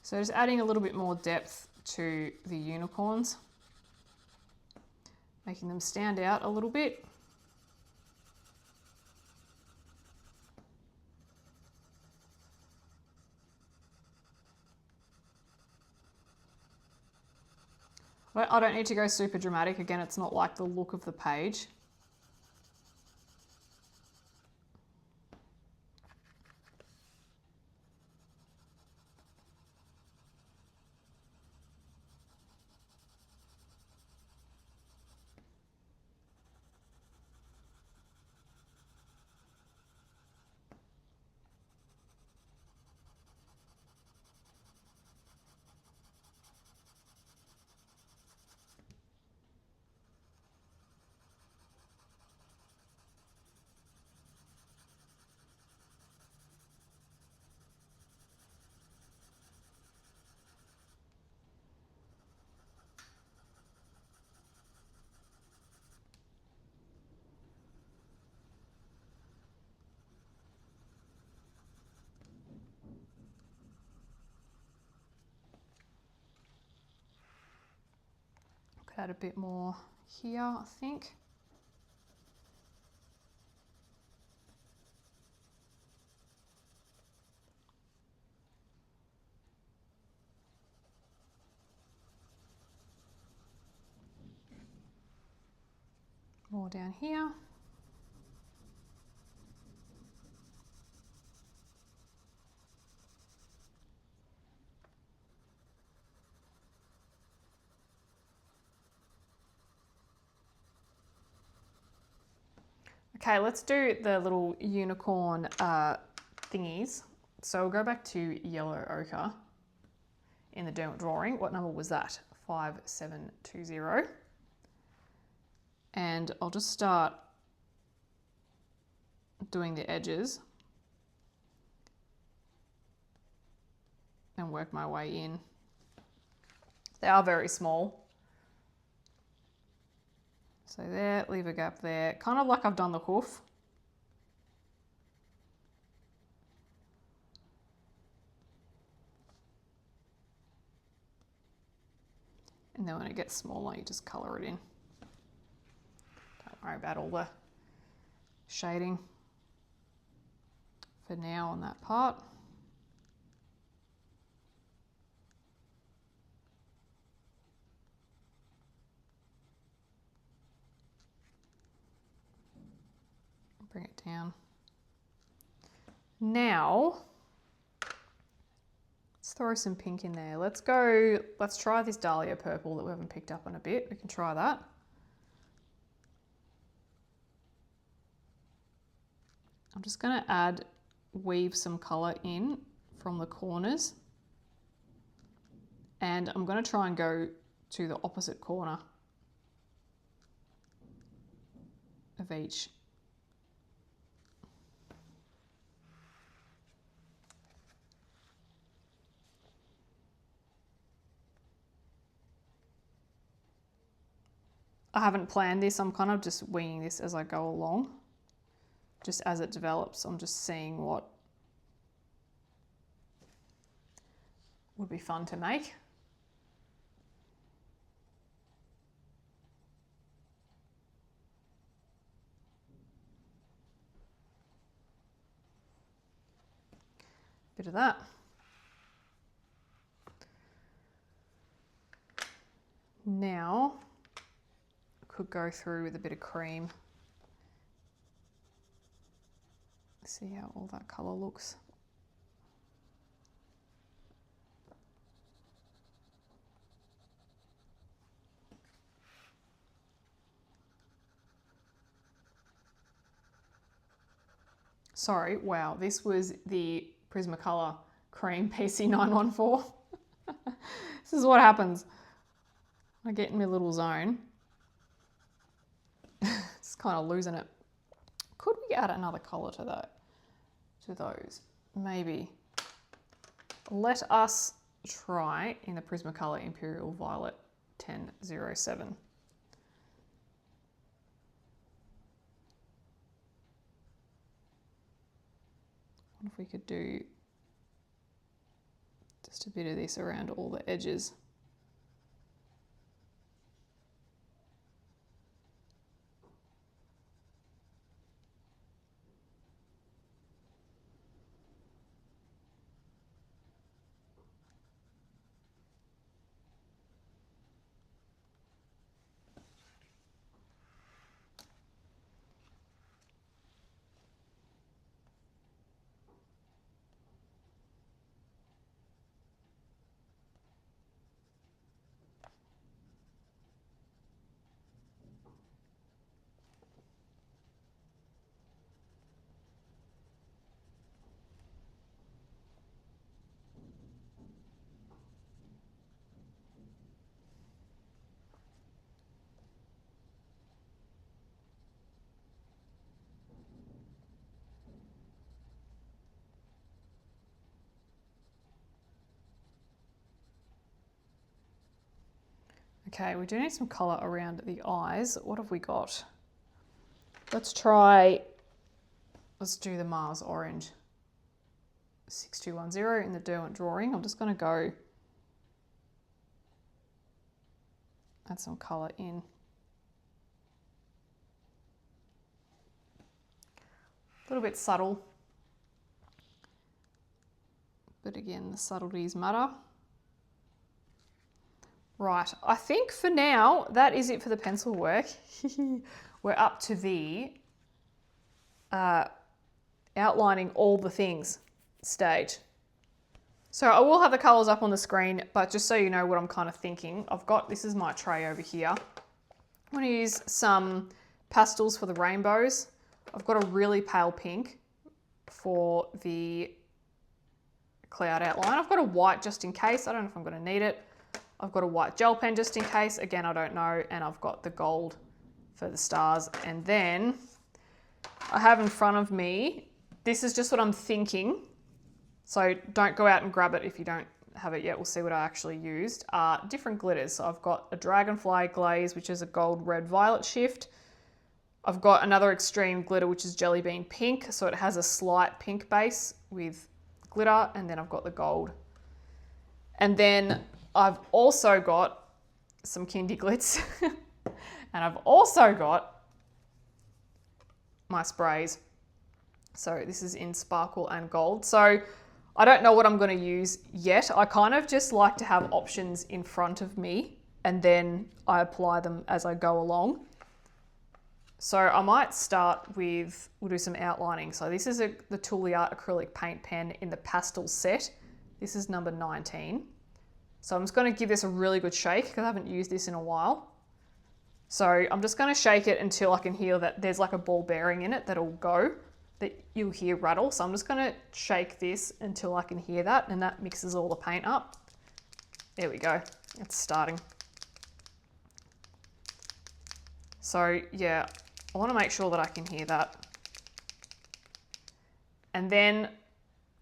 Speaker 1: So just adding a little bit more depth to the unicorns, making them stand out a little bit. I don't need to go super dramatic. Again, it's not like the look of the page. Could add a bit more here, I think. More down here. Okay, let's do the little unicorn thingies. So we'll go back to yellow ochre in the DERWENT drawing. What number was that? 5720. And I'll just start doing the edges and work my way in. They are very small. So there, leave a gap there, kind of like I've done the hoof. And then when it gets smaller, you just colour it in. Don't worry about all the shading for now on that part. Bring it down. Now, let's throw some pink in there. Let's try this Dahlia purple that we haven't picked up on a bit. We can try that. I'm just going to weave some colour in from the corners. And I'm going to try and go to the opposite corner of each. I haven't planned this, I'm kind of just winging this as I go along. Just as it develops, I'm just seeing what would be fun to make. Bit of that. Now, could go through with a bit of cream. See how all that colour looks. Sorry, wow, this was the Prismacolor Cream PC914. This is what happens. I get in my little zone. It's kind of losing it. Could we add another colour to that? To those? Maybe. Let us try in the Prismacolor Imperial Violet 1007. What if we could do just a bit of this around all the edges? Okay, we do need some colour around the eyes. What have we got? Let's do the Mars Orange 6210 in the Derwent drawing. I'm just going to go add some colour in. A little bit subtle, but again, the subtleties matter. Right, I think for now, that is it for the pencil work. We're up to the outlining all the things stage. So I will have the colours up on the screen, but just so you know what I'm kind of thinking, this is my tray over here. I'm going to use some pastels for the rainbows. I've got a really pale pink for the cloud outline. I've got a white just in case. I don't know if I'm going to need it. I've got a white gel pen just in case. Again, I don't know. And I've got the gold for the stars. And then I have in front of me, this is just what I'm thinking. So don't go out and grab it if you don't have it yet. We'll see what I actually used. Different glitters. So I've got a Dragonfly Glaze, which is a gold, red, violet shift. I've got another extreme glitter, which is Jelly Bean Pink. So it has a slight pink base with glitter. And then I've got the gold. And then I've also got some Kindy Glitz and I've also got my sprays. So this is in Sparkle and Gold. So I don't know what I'm going to use yet. I kind of just like to have options in front of me and then I apply them as I go along. So I might start with, we'll do some outlining. So this is the TOOLI Art Acrylic Paint Pen in the Pastel Set. This is number 19. So I'm just going to give this a really good shake because I haven't used this in a while. So I'm just going to shake it until I can hear that there's like a ball bearing in it that'll go, that you'll hear rattle. So I'm just going to shake this until I can hear that, and that mixes all the paint up. There we go. It's starting. So yeah, I want to make sure that I can hear that. And then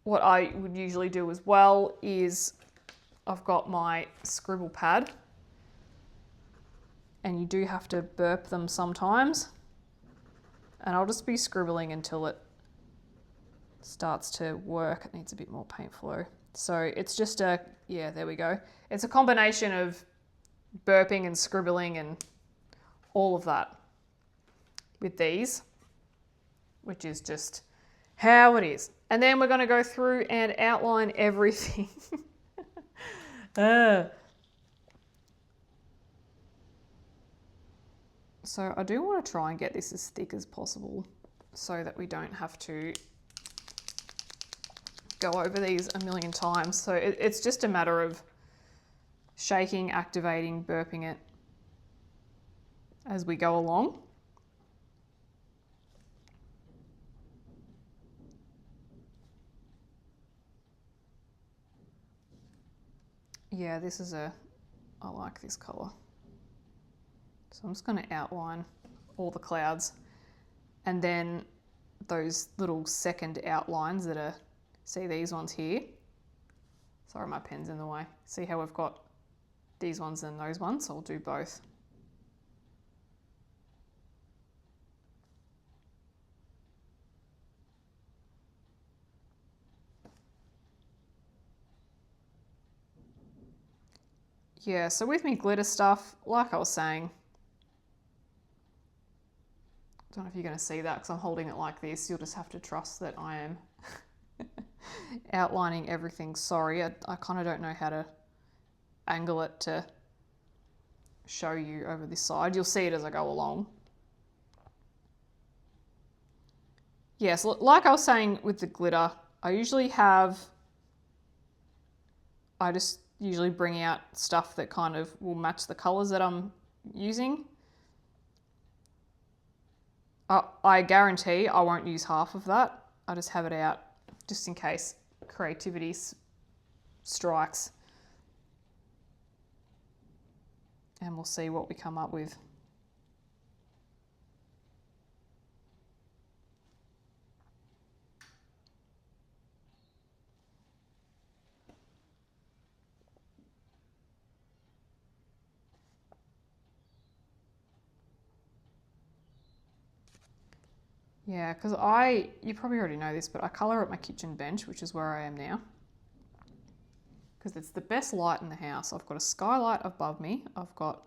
Speaker 1: what I would usually do as well is I've got my scribble pad, and you do have to burp them sometimes, and I'll just be scribbling until it starts to work. It needs a bit more paint flow. So it's just yeah, there we go. It's a combination of burping and scribbling and all of that with these, which is just how it is. And then we're going to go through and outline everything. So I do want to try and get this as thick as possible so that we don't have to go over these a million times. So it's just a matter of shaking, activating, burping it as we go along. Yeah, this is I like this colour. So I'm just going to outline all the clouds, and then those little second outlines that are, see these ones here? Sorry, my pen's in the way. See how we've got these ones and those ones? So I'll do both. Yeah, so with me glitter stuff, like I was saying, I don't know if you're going to see that because I'm holding it like this. You'll just have to trust that I am outlining everything. Sorry, I kind of don't know how to angle it to show you over this side. You'll see it as I go along. Yes, like I was saying with the glitter, I just usually bring out stuff that kind of will match the colours that I'm using. I guarantee I won't use half of that. I just have it out just in case creativity strikes. And we'll see what we come up with. Yeah, because you probably already know this, but I colour at my kitchen bench, which is where I am now. Because it's the best light in the house. I've got a skylight above me. I've got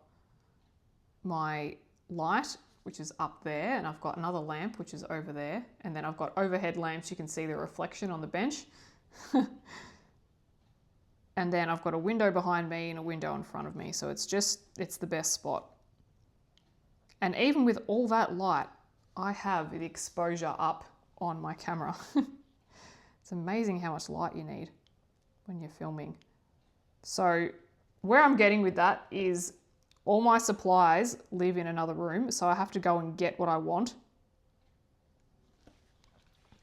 Speaker 1: my light, which is up there, and I've got another lamp, which is over there. And then I've got overhead lamps. You can see the reflection on the bench. And then I've got a window behind me and a window in front of me. So it's the best spot. And even with all that light, I have the exposure up on my camera. It's amazing how much light you need when you're filming. So where I'm getting with that is all my supplies live in another room, so I have to go and get what I want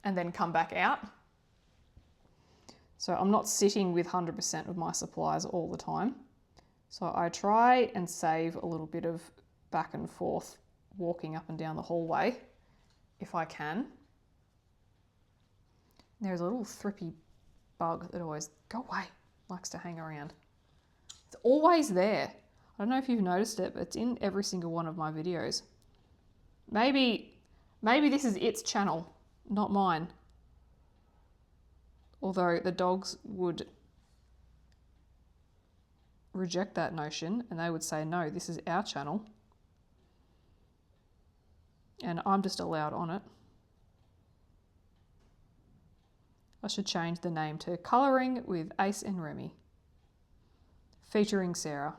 Speaker 1: and then come back out. So I'm not sitting with 100% of my supplies all the time. So I try and save a little bit of back and forth walking up and down the hallway if I can. There's a little thrippy bug that always, go away, likes to hang around. It's always there. I don't know if you've noticed it, but it's in every single one of my videos. Maybe this is its channel, not mine. Although the dogs would reject that notion and they would say, no, this is our channel. And I'm just allowed on it. I should change the name to Colouring with Ace and Remy, featuring Sarah.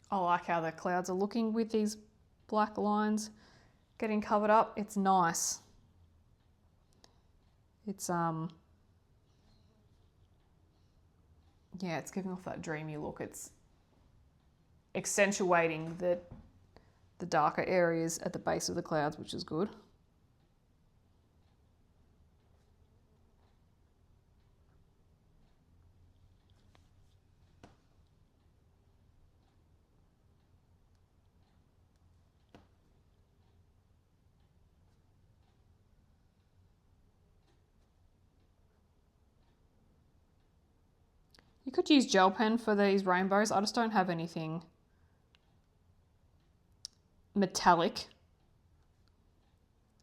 Speaker 1: I like how the clouds are looking with these black lines getting covered up. It's nice. It's yeah, it's giving off that dreamy look. It's accentuating the darker areas at the base of the clouds, which is good. You could use gel pen for these rainbows. I just don't have anything metallic.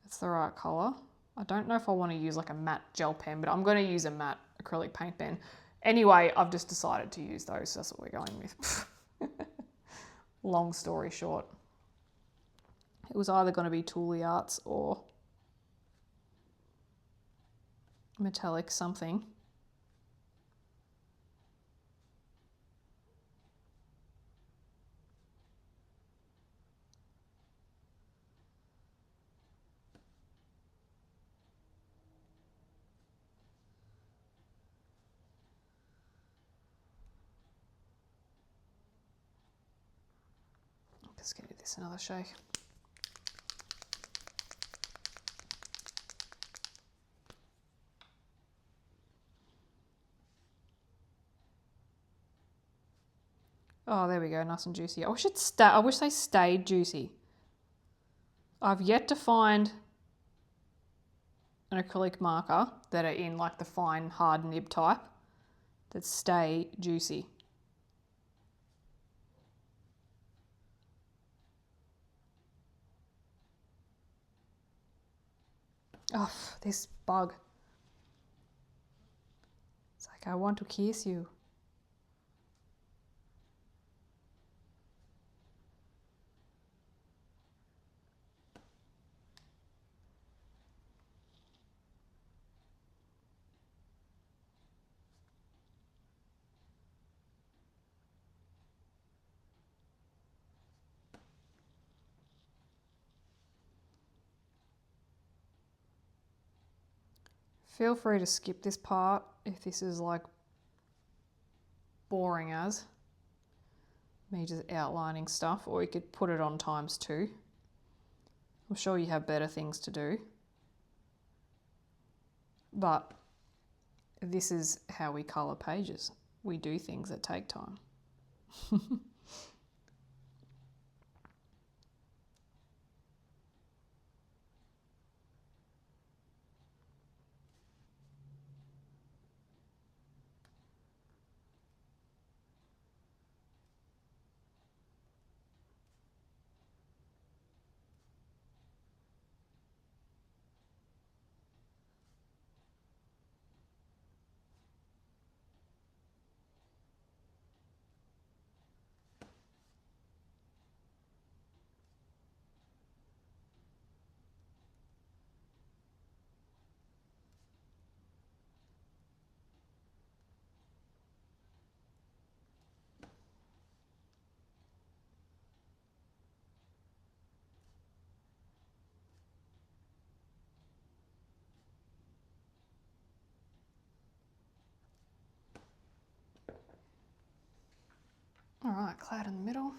Speaker 1: That's the right colour. I don't know if I want to use like a matte gel pen, but I'm going to use a matte acrylic paint pen. Anyway, I've just decided to use those. So that's what we're going with. Long story short. It was either going to be TOOLI Arts or metallic something. Just give this another shake. Oh, there we go, nice and juicy. I wish they stayed juicy. I've yet to find an acrylic marker that are in like the fine hard nib type that stay juicy. Oh, this bug. It's like, I want to kiss you. Feel free to skip this part if this is like boring as me just outlining stuff, or you could put it on ×2. I'm sure you have better things to do, but this is how we colour pages. We do things that take time. All right, cloud in the middle.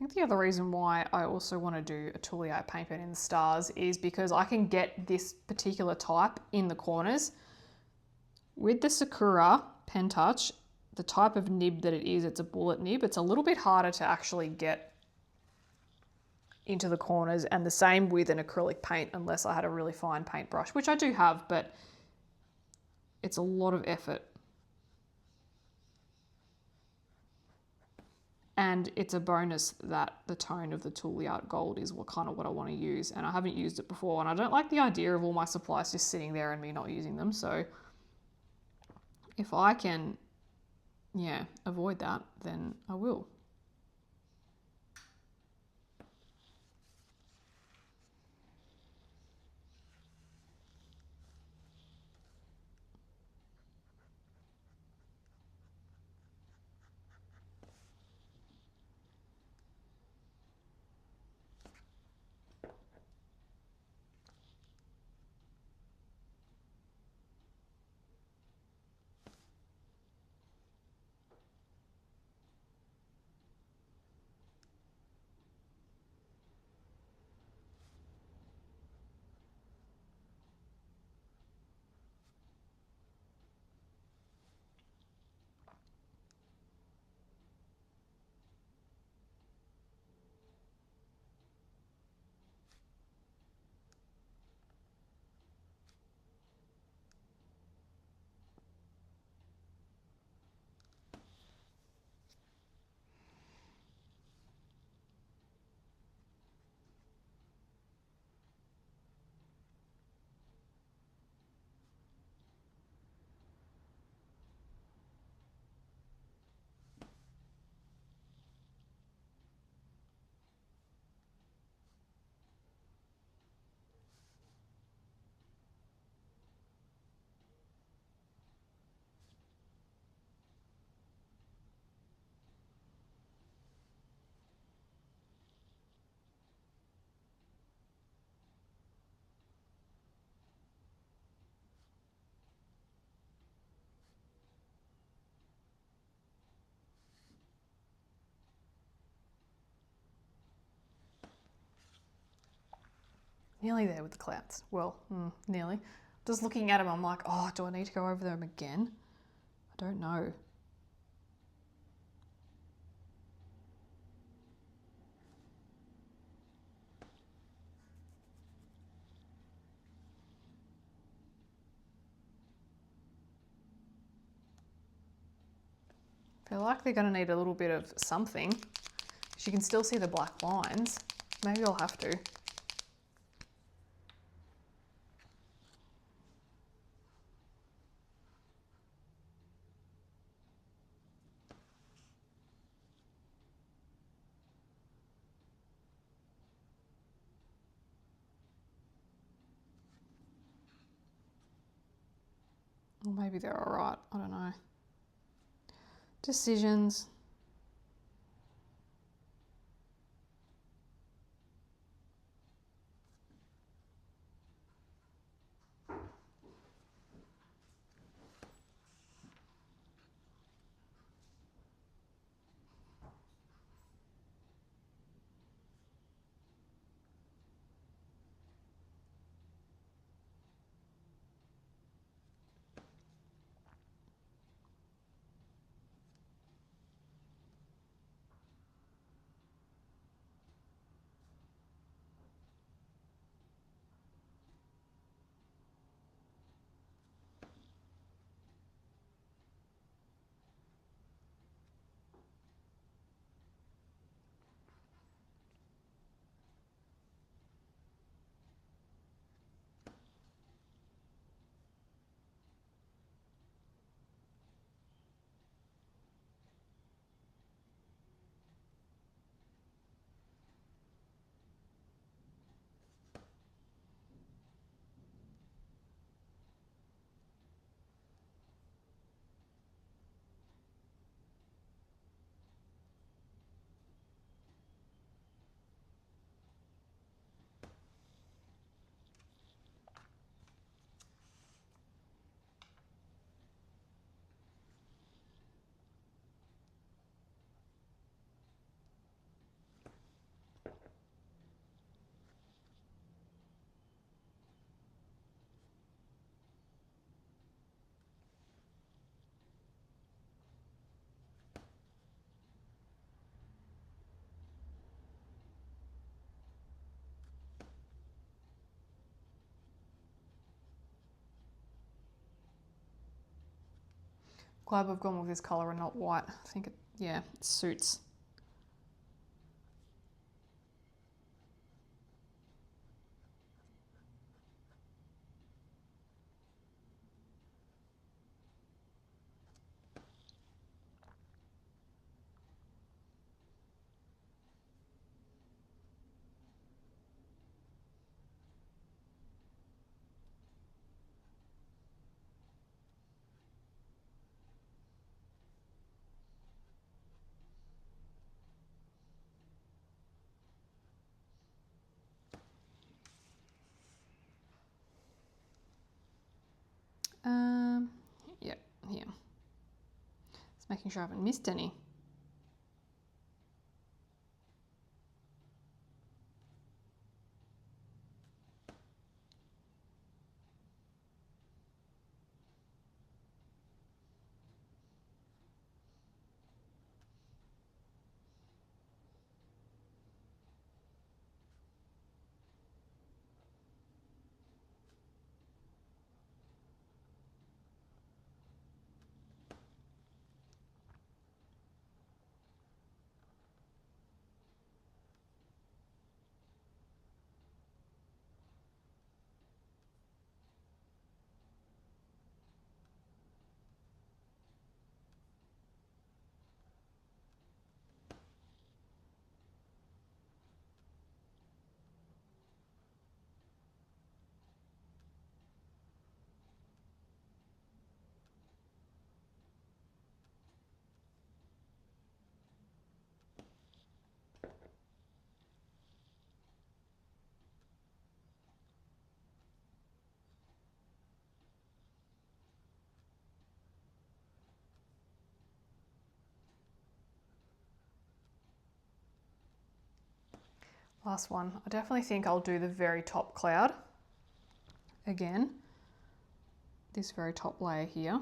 Speaker 1: think the other reason why I also want to do a TOOLI art paint pen in the stars is because I can get this particular type in the corners. With the Sakura pen touch, the type of nib that it is, it's a bullet nib, it's a little bit harder to actually get into the corners, and the same with an acrylic paint unless I had a really fine paintbrush, which I do have, but it's a lot of effort. And it's a bonus that the tone of the TOOLI art gold is what I want to use, and I haven't used it before, and I don't like the idea of all my supplies just sitting there and me not using them. So if I can, yeah, avoid that, then I will. Nearly there with the clouds. Well, nearly. Just looking at them, I'm like, oh, do I need to go over them again? I don't know. I feel like they're going to need a little bit of something. Because you can still see the black lines. Maybe I'll have to. Or maybe they're all right. I don't know. Decisions. Glad we've gone with this colour and not white. I think it, yeah, it suits. Yeah, here. Just making sure I haven't missed any. Last one. I definitely think I'll do the very top cloud. Again, this very top layer here.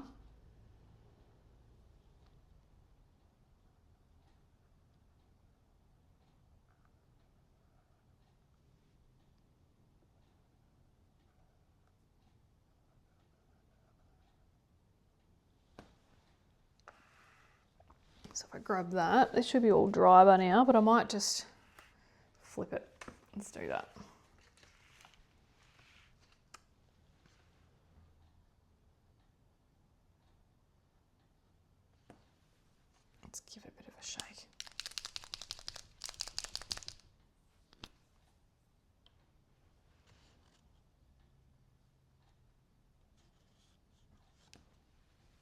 Speaker 1: So if I grab that, this should be all dry by now, but I might just flip it. Let's do that. Let's give it a bit of a shake.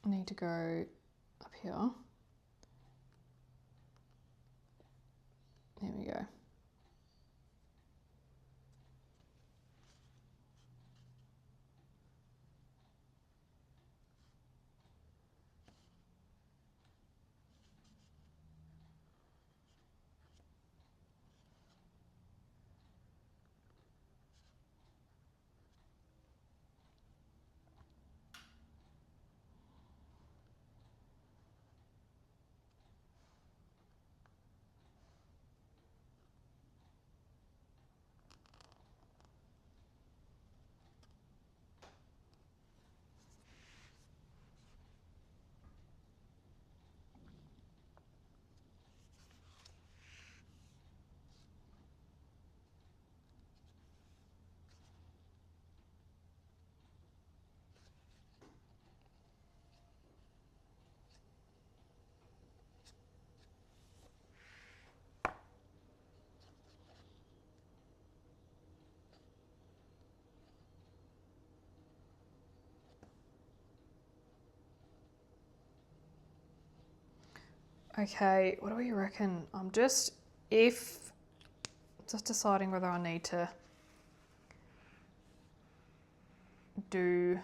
Speaker 1: I need to go up here. There we go. Okay, what do we reckon? I'm just deciding whether I need to do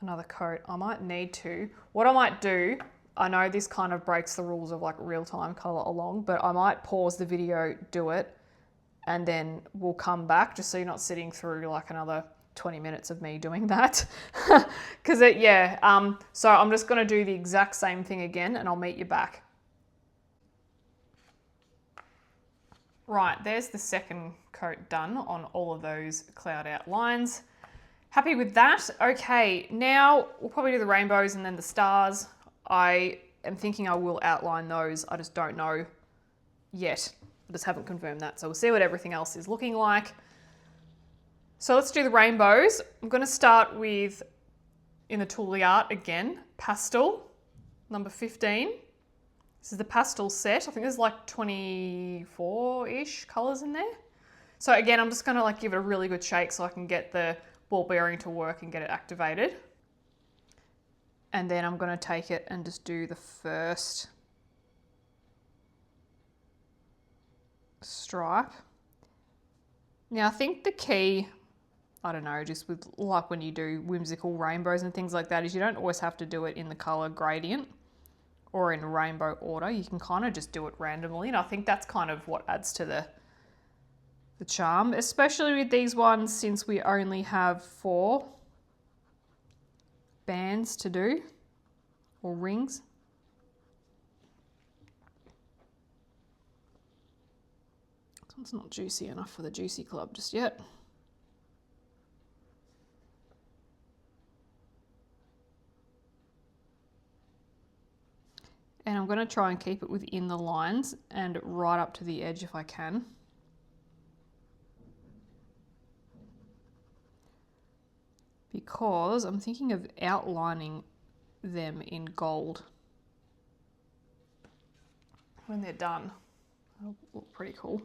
Speaker 1: another coat. I might need to. What I might do, I know this kind of breaks the rules of like real-time color along, but I might pause the video, do it, and then we'll come back just so you're not sitting through like another 20 minutes of me doing that. Because so I'm just going to do the exact same thing again and I'll meet you back. Right, there's the second coat done on all of those cloud outlines. Happy with that. Okay, now we'll probably do the rainbows and then the stars. I am thinking I will outline those. I just don't know yet. I just haven't confirmed that. So we'll see what everything else is looking like. So let's do the rainbows. I'm going to start with, in the TOOLI art again, Pastel, number 15. This is the Pastel Set. I think there's like 24-ish colours in there. So again, I'm just going to like give it a really good shake so I can get the ball bearing to work and get it activated. And then I'm going to take it and just do the first stripe. Now I think the key, I don't know, just with like when you do whimsical rainbows and things like that, is you don't always have to do it in the colour gradient or in rainbow order. You can kind of just do it randomly, and I think that's kind of what adds to the charm, especially with these ones since we only have 4 bands to do, or rings. This one's not juicy enough for the Juicy Club just yet. And I'm going to try and keep it within the lines and right up to the edge if I can. Because I'm thinking of outlining them in gold when they're done. That'll look pretty cool.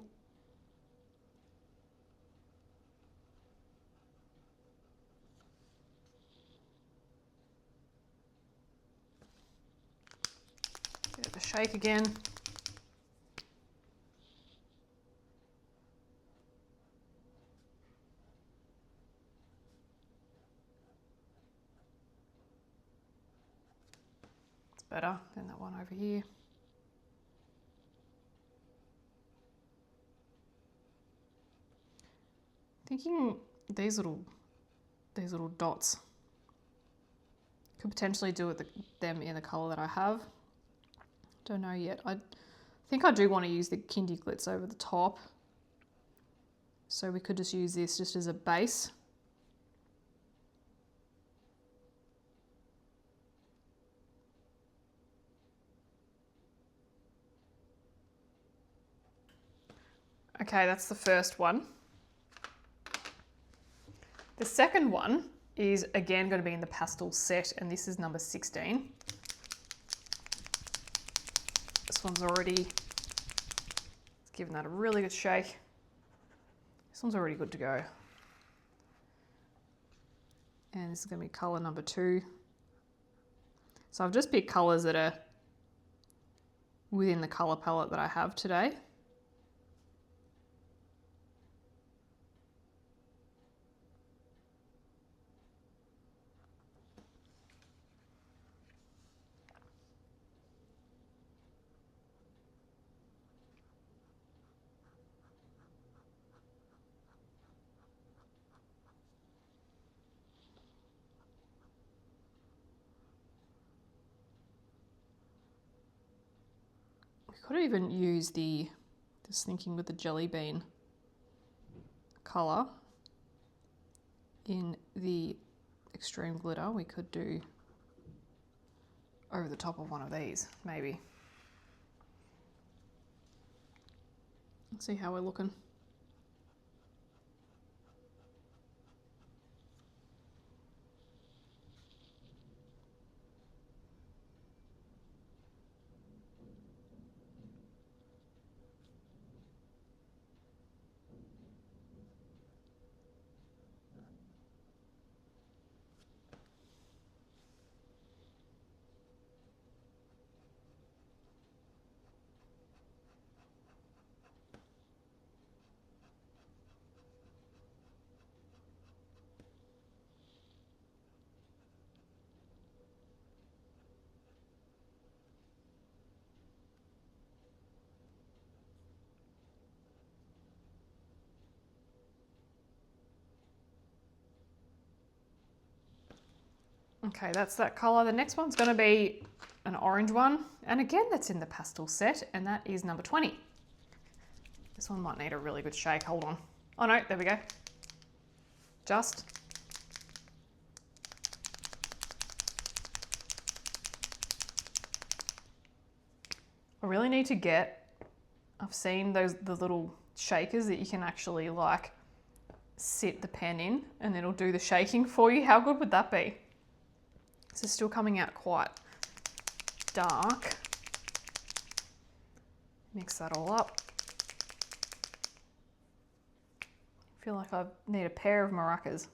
Speaker 1: Bit of a shake again. Better than that one over here. Thinking these little dots could potentially do with them in the colour that I have. Don't know yet. I think I do want to use the Kindy Glitz over the top. So we could just use this just as a base. Okay, that's the first one. The second one is again going to be in the Pastel Set, and this is number 16. This one's already, it's given that a really good shake. This one's already good to go. And this is going to be colour number 2. So I've just picked colours that are within the colour palette that I have today. Could even use just thinking with the jelly bean colour in the extreme glitter, we could do over the top of one of these, maybe. Let's see how we're looking. Okay, that's that colour. The next one's going to be an orange one. And again, that's in the Pastel Set, and that is number 20. This one might need a really good shake. Hold on. Oh no, there we go. Just really need to get, I've seen the little shakers that you can actually like sit the pen in and then it'll do the shaking for you. How good would that be? This is still coming out quite dark. Mix that all up. I feel like I need a pair of maracas.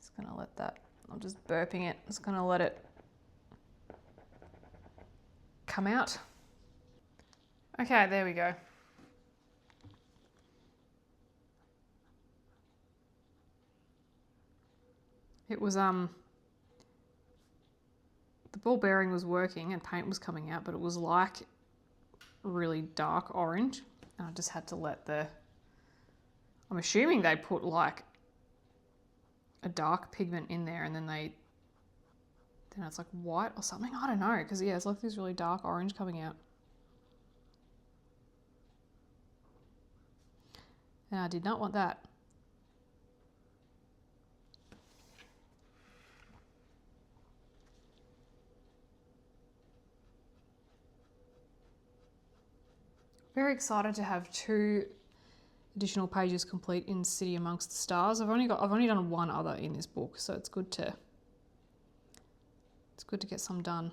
Speaker 1: Just gonna let that, I'm just burping it. Just gonna let it come out. Okay, there we go. It was, the ball bearing was working and paint was coming out, but it was like really dark orange. And I just had to let I'm assuming they put like a dark pigment in there and then it's like white or something. I don't know, because yeah, it's like this really dark orange coming out. And I did not want that. Very excited to have 2 additional pages complete in City Amongst the Stars. I've only done one other in this book, so it's good to get some done.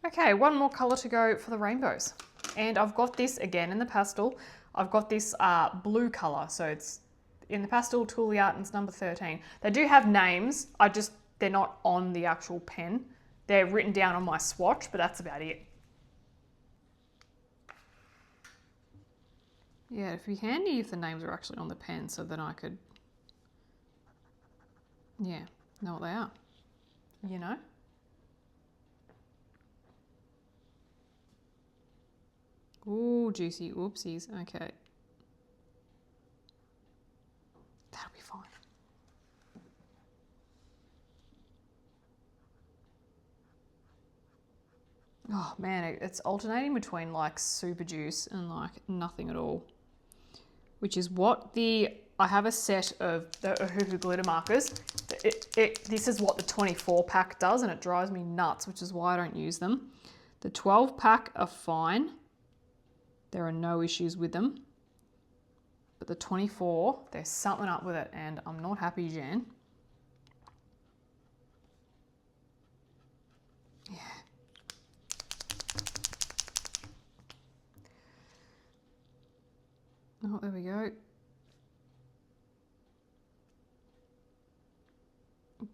Speaker 1: Okay, one more colour to go for the rainbows. And I've got this again in the pastel. I've got this blue colour, so it's in the pastel TOOLI art and it's number 13. They do have names, they're not on the actual pen. They're written down on my swatch, but that's about it. Yeah, it'd be handy if the names were actually on the pen so that I could, yeah, know what they are, you know? Ooh, juicy, oopsies, okay. That'll be fine. Oh man, it's alternating between like super juice and like nothing at all. Which is what I have a set of the Ohuhu glitter markers. This is what the 24 pack does and it drives me nuts, which is why I don't use them. The 12 pack are fine. There are no issues with them. But the 24, there's something up with it and I'm not happy, Jan. Yeah. Oh, there we go.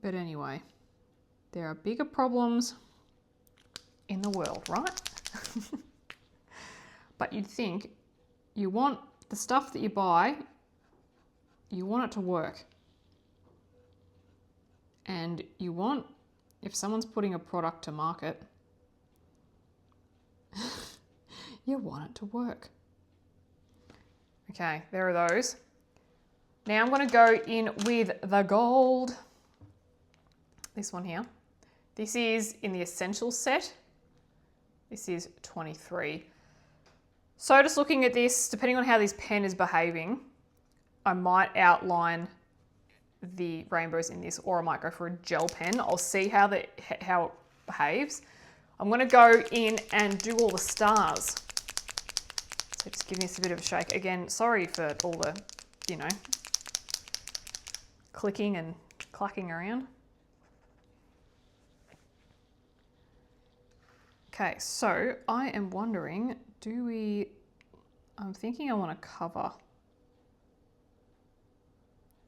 Speaker 1: But anyway, there are bigger problems in the world, right? But you'd think you want the stuff that you buy, you want it to work. And you want, if someone's putting a product to market, you want it to work. Okay, there are those. Now I'm going to go in with the gold. This one here. This is in the Essentials set. This is 23. So just looking at this, depending on how this pen is behaving, I might outline the rainbows in this, or I might go for a gel pen. I'll see how it behaves. I'm going to go in and do all the stars. So just giving this a bit of a shake. Again, sorry for all the, you know, clicking and clacking around. Okay, so I am wondering, I'm thinking I want to cover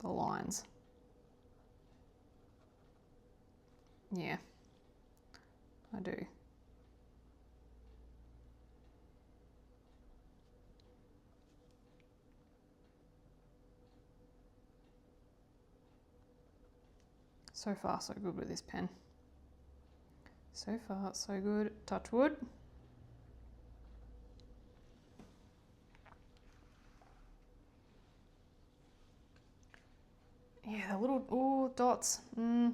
Speaker 1: the lines. Yeah, I do. So far, so good with this pen. So far, so good. Touch wood. yeah, the little, oh, dots. There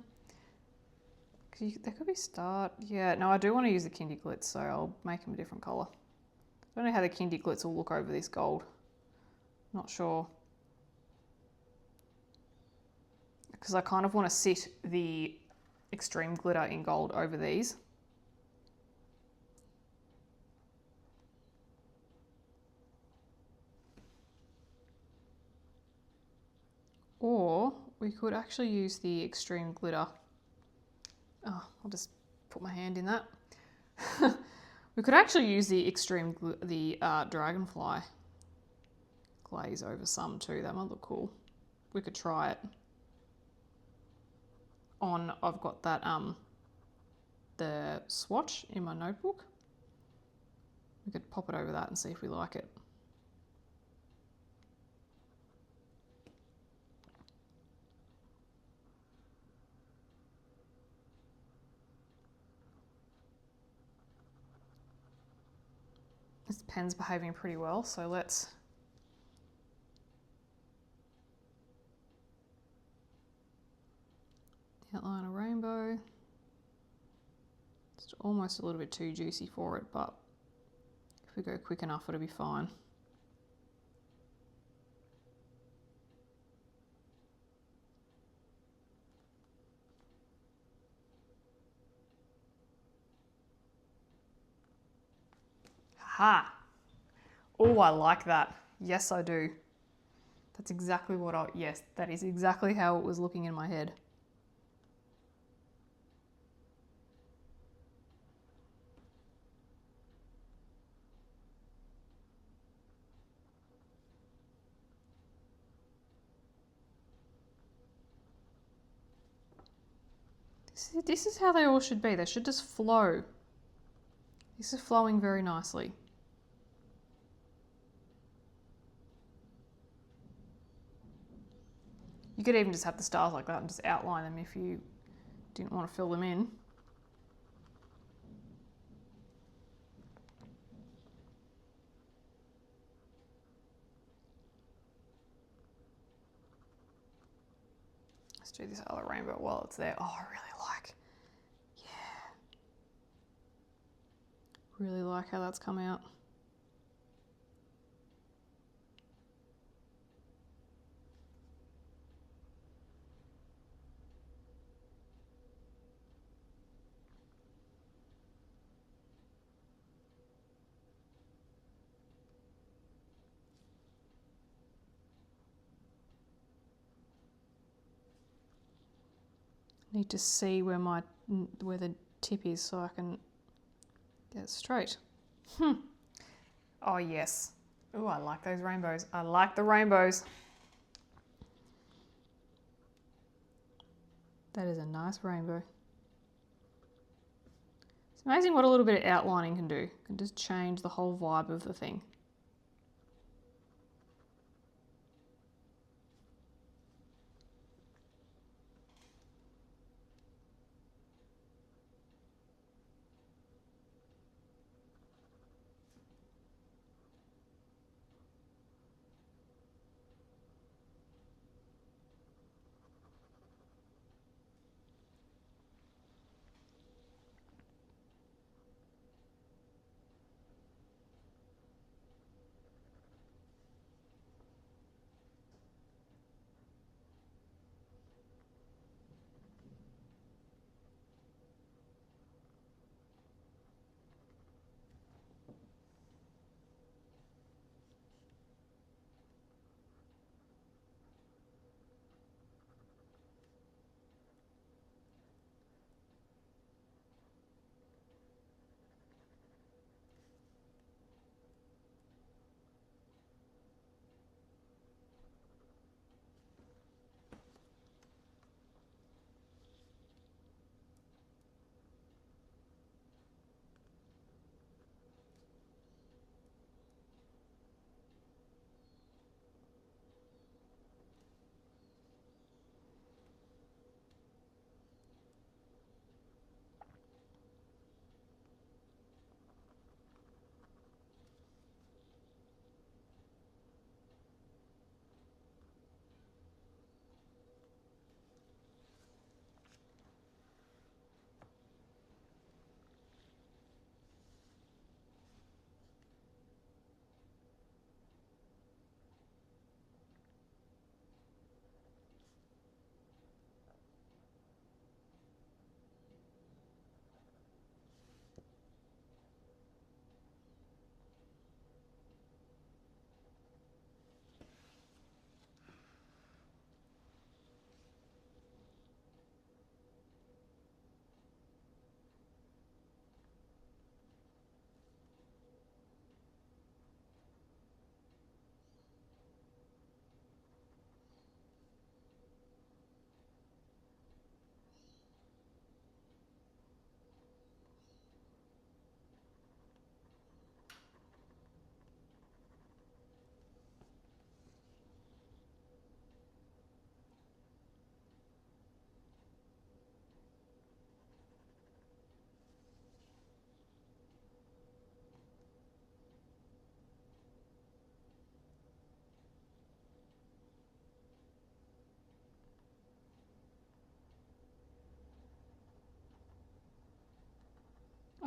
Speaker 1: could be start. Yeah, no, I do want to use the Kindy Glitz, so I'll make them a different colour. I don't know how the Kindy Glitz will look over this gold. Not sure. Because I kind of want to sit the extreme glitter in gold over these. Or we could actually use the extreme glitter. Oh, I'll just put my hand in that. We could actually use the dragonfly glaze over some too. That might look cool. We could try it. I've got that the swatch in my notebook. We could pop it over that and see if we like it. This pen's behaving pretty well, so let's outline a rainbow. It's almost a little bit too juicy for it, but if we go quick enough, it'll be fine. Ha! Oh, I like that. Yes, I do. That's exactly what yes, that is exactly how it was looking in my head. This is how they all should be. They should just flow. This is flowing very nicely. You could even just have the stars like that and just outline them if you didn't want to fill them in. Let's do this other rainbow while it's there. Oh, I really like, yeah. Really like how that's come out. Need to see where the tip is so I can get it straight. Oh yes. Oh, I like those rainbows. I like the rainbows. That is a nice rainbow. It's amazing what a little bit of outlining can do. It can just change the whole vibe of the thing.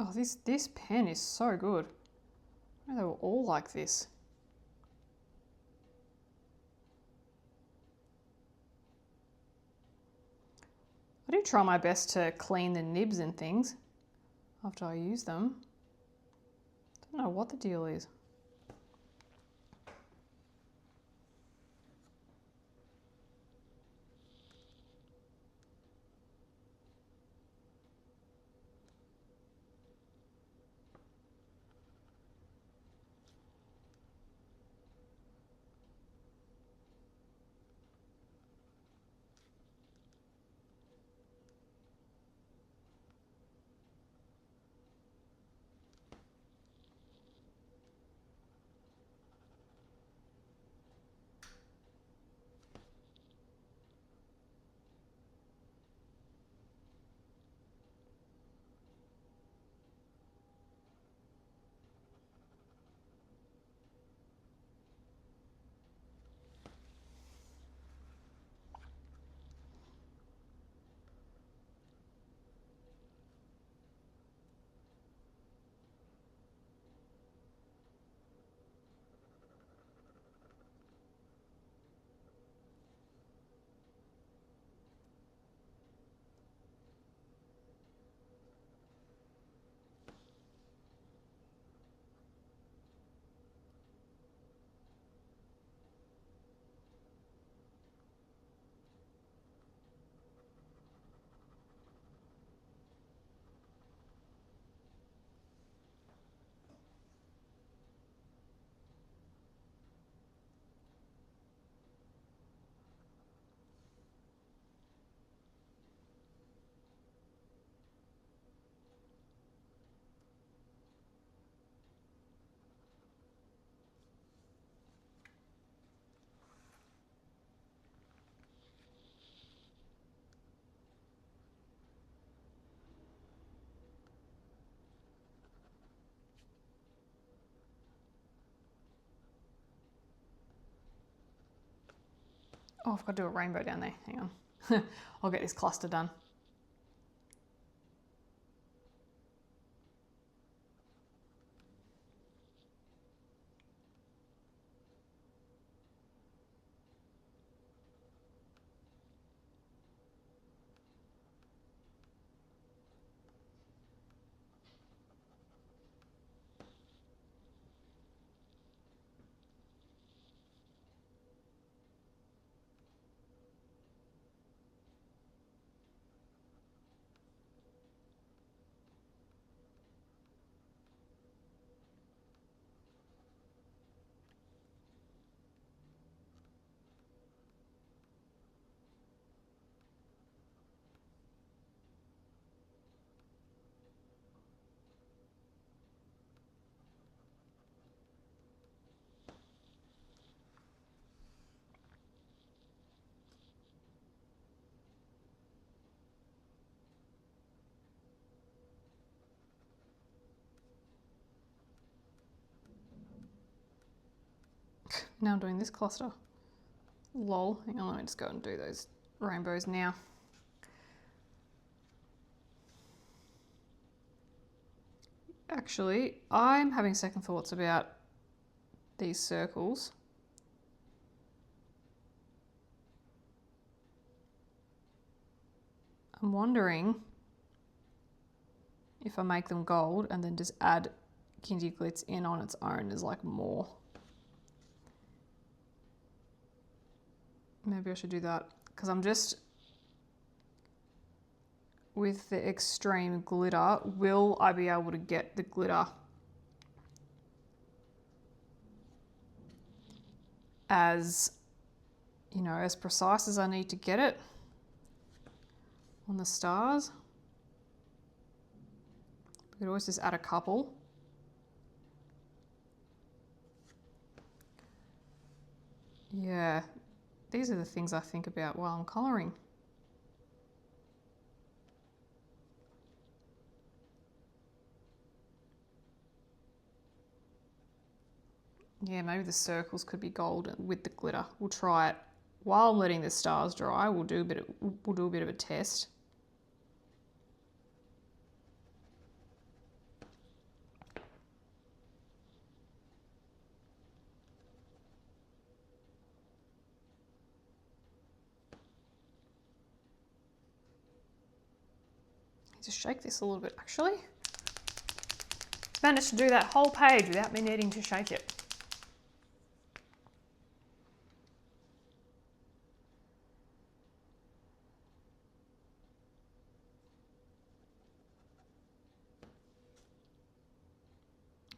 Speaker 1: Oh, this pen is so good. I know they were all like this. I do try my best to clean the nibs and things after I use them. Don't know what the deal is. Oh, I've got to do a rainbow down there. Hang on. I'll get this cluster done. Now I'm doing this cluster. Lol. Hang on, let me just go and do those rainbows now. Actually, I'm having second thoughts about these circles. I'm wondering if I make them gold and then just add Kindy Glitz in on its own as like more. Maybe I should do that because I'm just, with the extreme glitter, will I be able to get the glitter as, you know, as precise as I need to get it on the stars? We could always just add a couple. Yeah, these are the things I think about while I'm colouring. Yeah, maybe the circles could be gold with the glitter. We'll try it while I'm letting the stars dry. We'll do a bit of a test. Just shake this a little bit actually. Managed to do that whole page without me needing to shake it.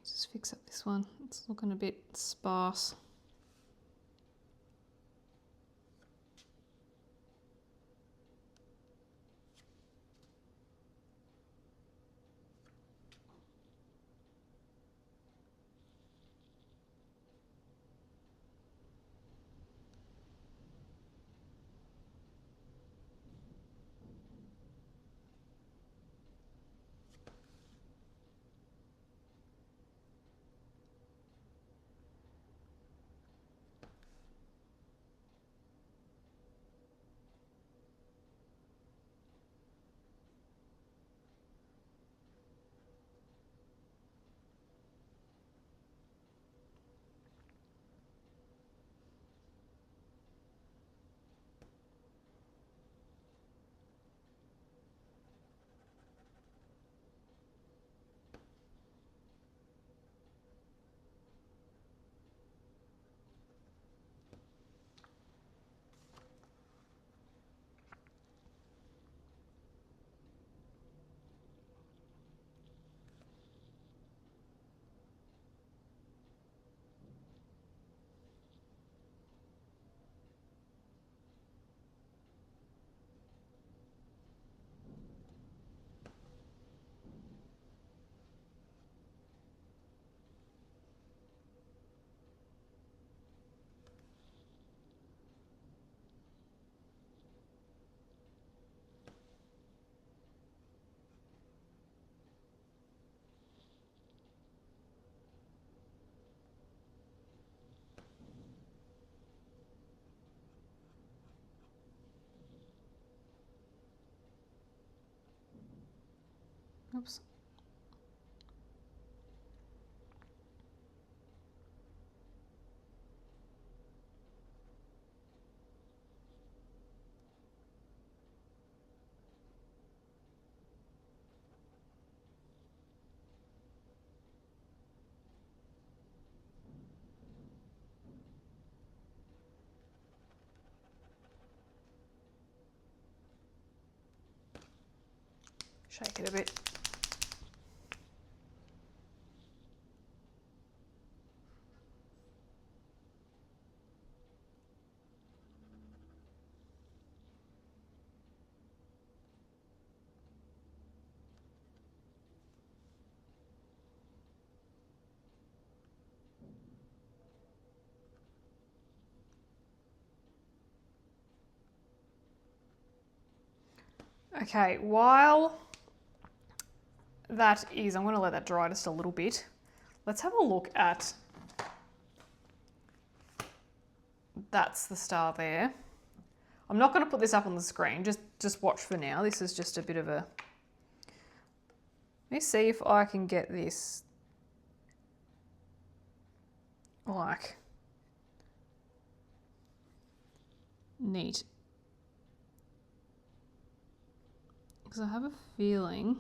Speaker 1: Just fix up this one. It's looking a bit sparse. Oops. Shake it a bit. Okay, while that is, I'm going to let that dry just a little bit. Let's have a look at, that's the star there. I'm not going to put this up on the screen, just watch for now. This is just a bit of a, let me see if I can get this like neat. Because I have a feeling,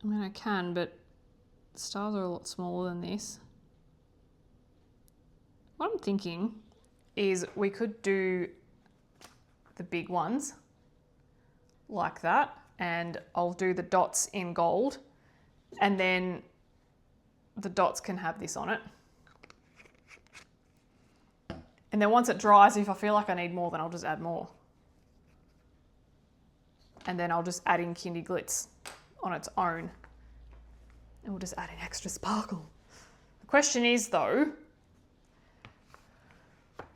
Speaker 1: I mean I can, but the stars are a lot smaller than this. What I'm thinking is we could do the big ones like that, and I'll do the dots in gold, and then the dots can have this on it. And then once it dries, if I feel like I need more, then I'll just add more. And then I'll just add in Kindy Glitz on its own. And we'll just add in extra sparkle. The question is though,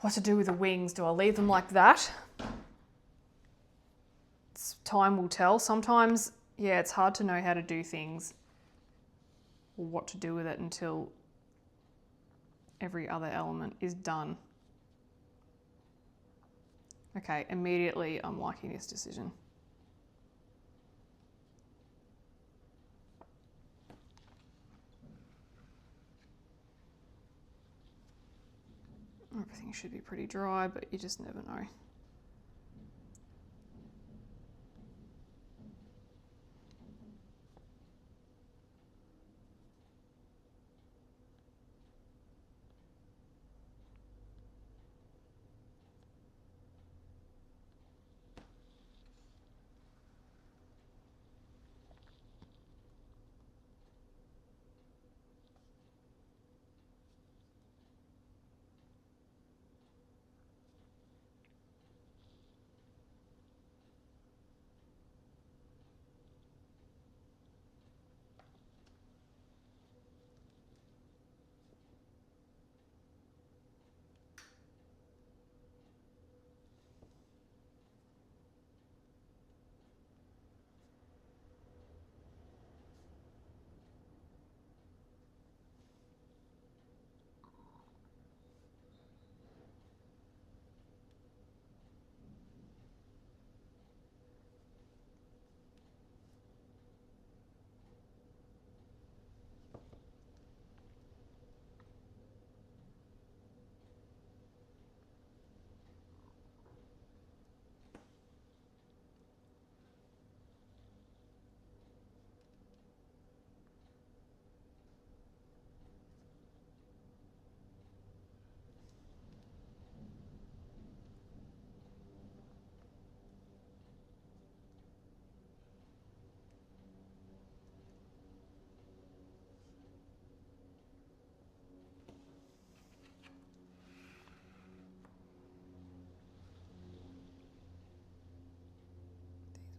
Speaker 1: what to do with the wings? Do I leave them like that? Time will tell. Sometimes, yeah, it's hard to know how to do things or what to do with it until every other element is done. Okay, immediately I'm liking this decision. Everything should be pretty dry, but you just never know.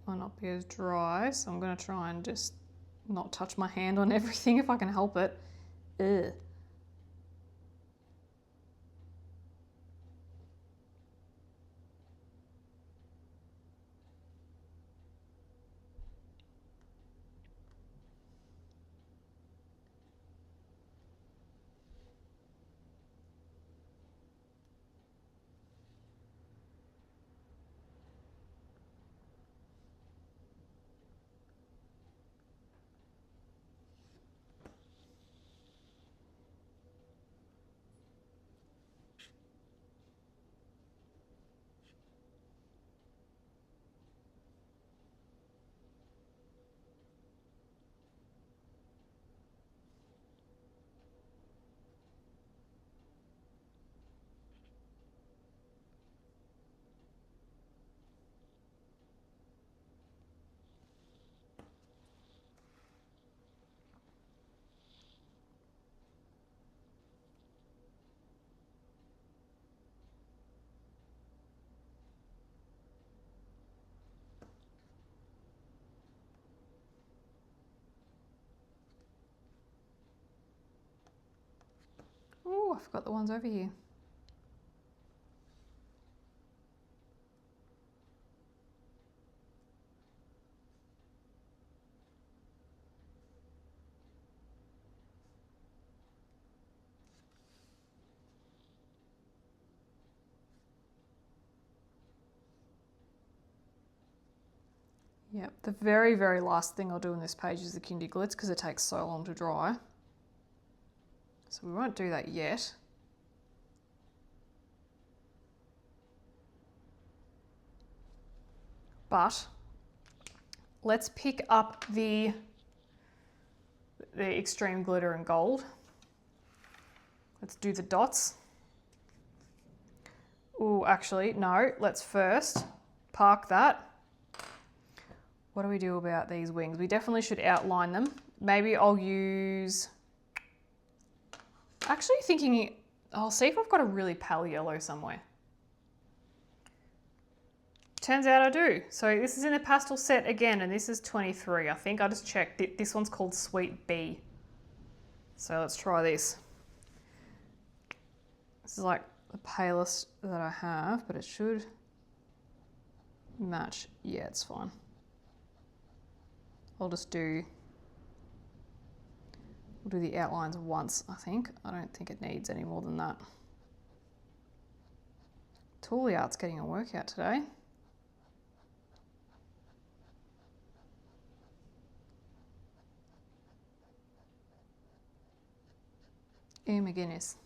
Speaker 1: might not be as dry, so I'm going to try and just not touch my hand on everything if I can help it. Ugh. Oh, I forgot the ones over here. Yep, the very, very last thing I'll do on this page is the Kindy Glitz because it takes so long to dry. So we won't do that yet. But let's pick up the extreme glitter and gold. Let's do the dots. Oh, actually, no, let's first park that. What do we do about these wings? We definitely should outline them. Maybe I'll use, actually thinking, I'll see if I've got a really pale yellow somewhere. Turns out I do. So this is in the Pastel Set again, and this is 23. I think I just checked. This one's called Sweet Bee. So let's try this. This is like the palest that I have, but it should match. Yeah, it's fine. I'll just do, we'll do the outlines once, I think. I don't think it needs any more than that. TOOLI Art's getting a workout today. Oh my goodness.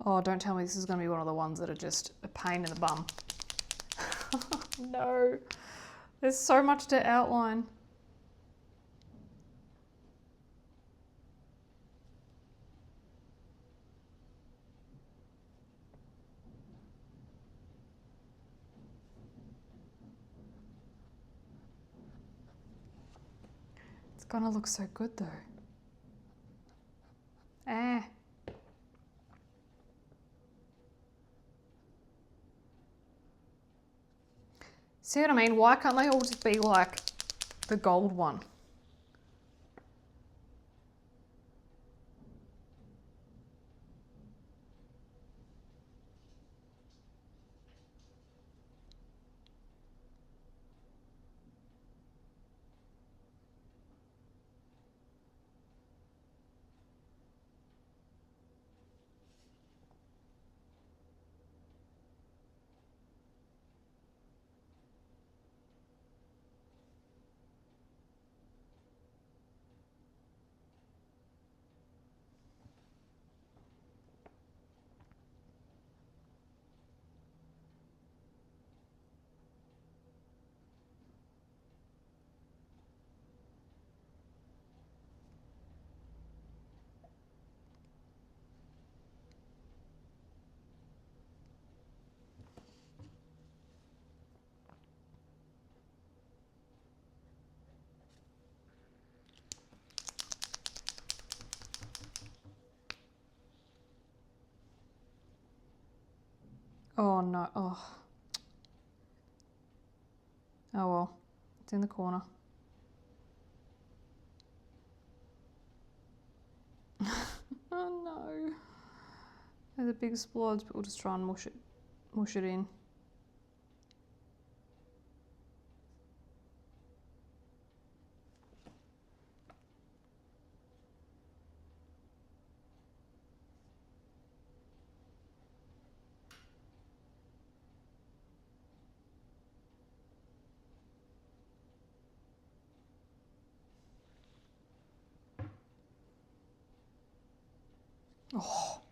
Speaker 1: Oh, don't tell me this is going to be one of the ones that are just a pain in the bum. No, there's so much to outline. It's gonna look so good though. Ah. See what I mean? Why can't they all just be like the gold one? Oh no, oh. Oh well, it's in the corner. Oh no. They're the big splods, but we'll just try and mush it in. Oh.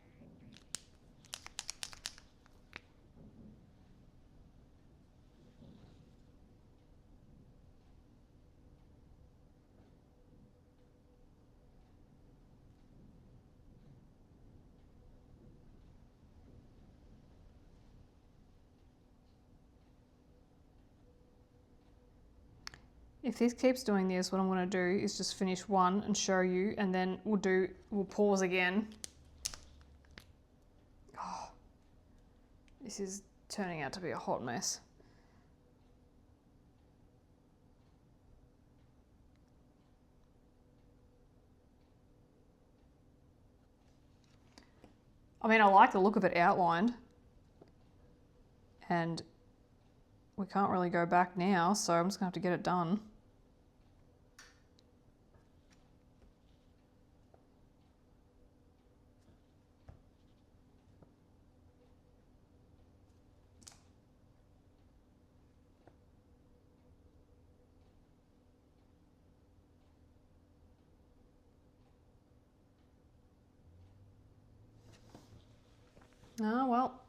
Speaker 1: If this keeps doing this, what I'm going to do is just finish one and show you, and then we'll pause again. Oh, this is turning out to be a hot mess. I mean, I like the look of it outlined, and we can't really go back now, so I'm just going to have to get it done. Oh, well.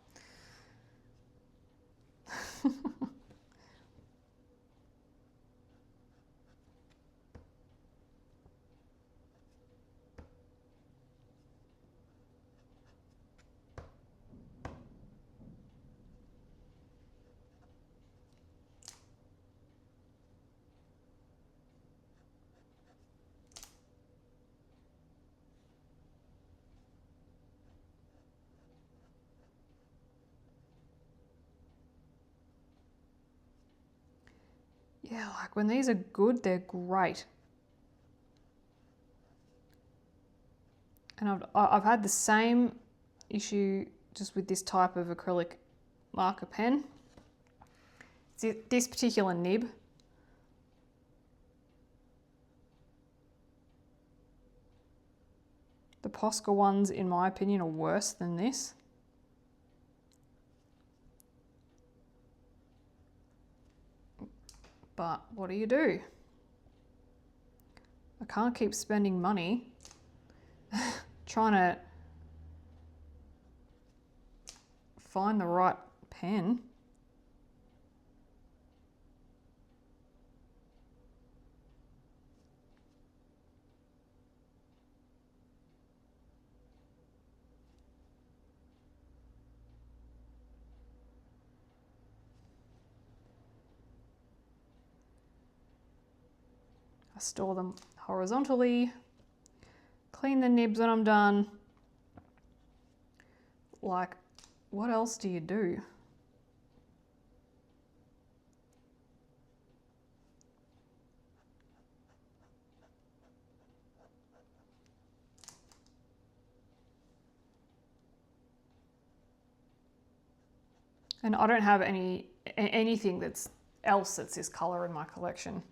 Speaker 1: Yeah, like when these are good, they're great. And I've had the same issue just with this type of acrylic marker pen. This particular nib. The Posca ones, in my opinion, are worse than this. But what do? I can't keep spending money trying to find the right pen. I store them horizontally, clean the nibs when I'm done. Like, what else do you do? And I don't have anything else that's this color in my collection.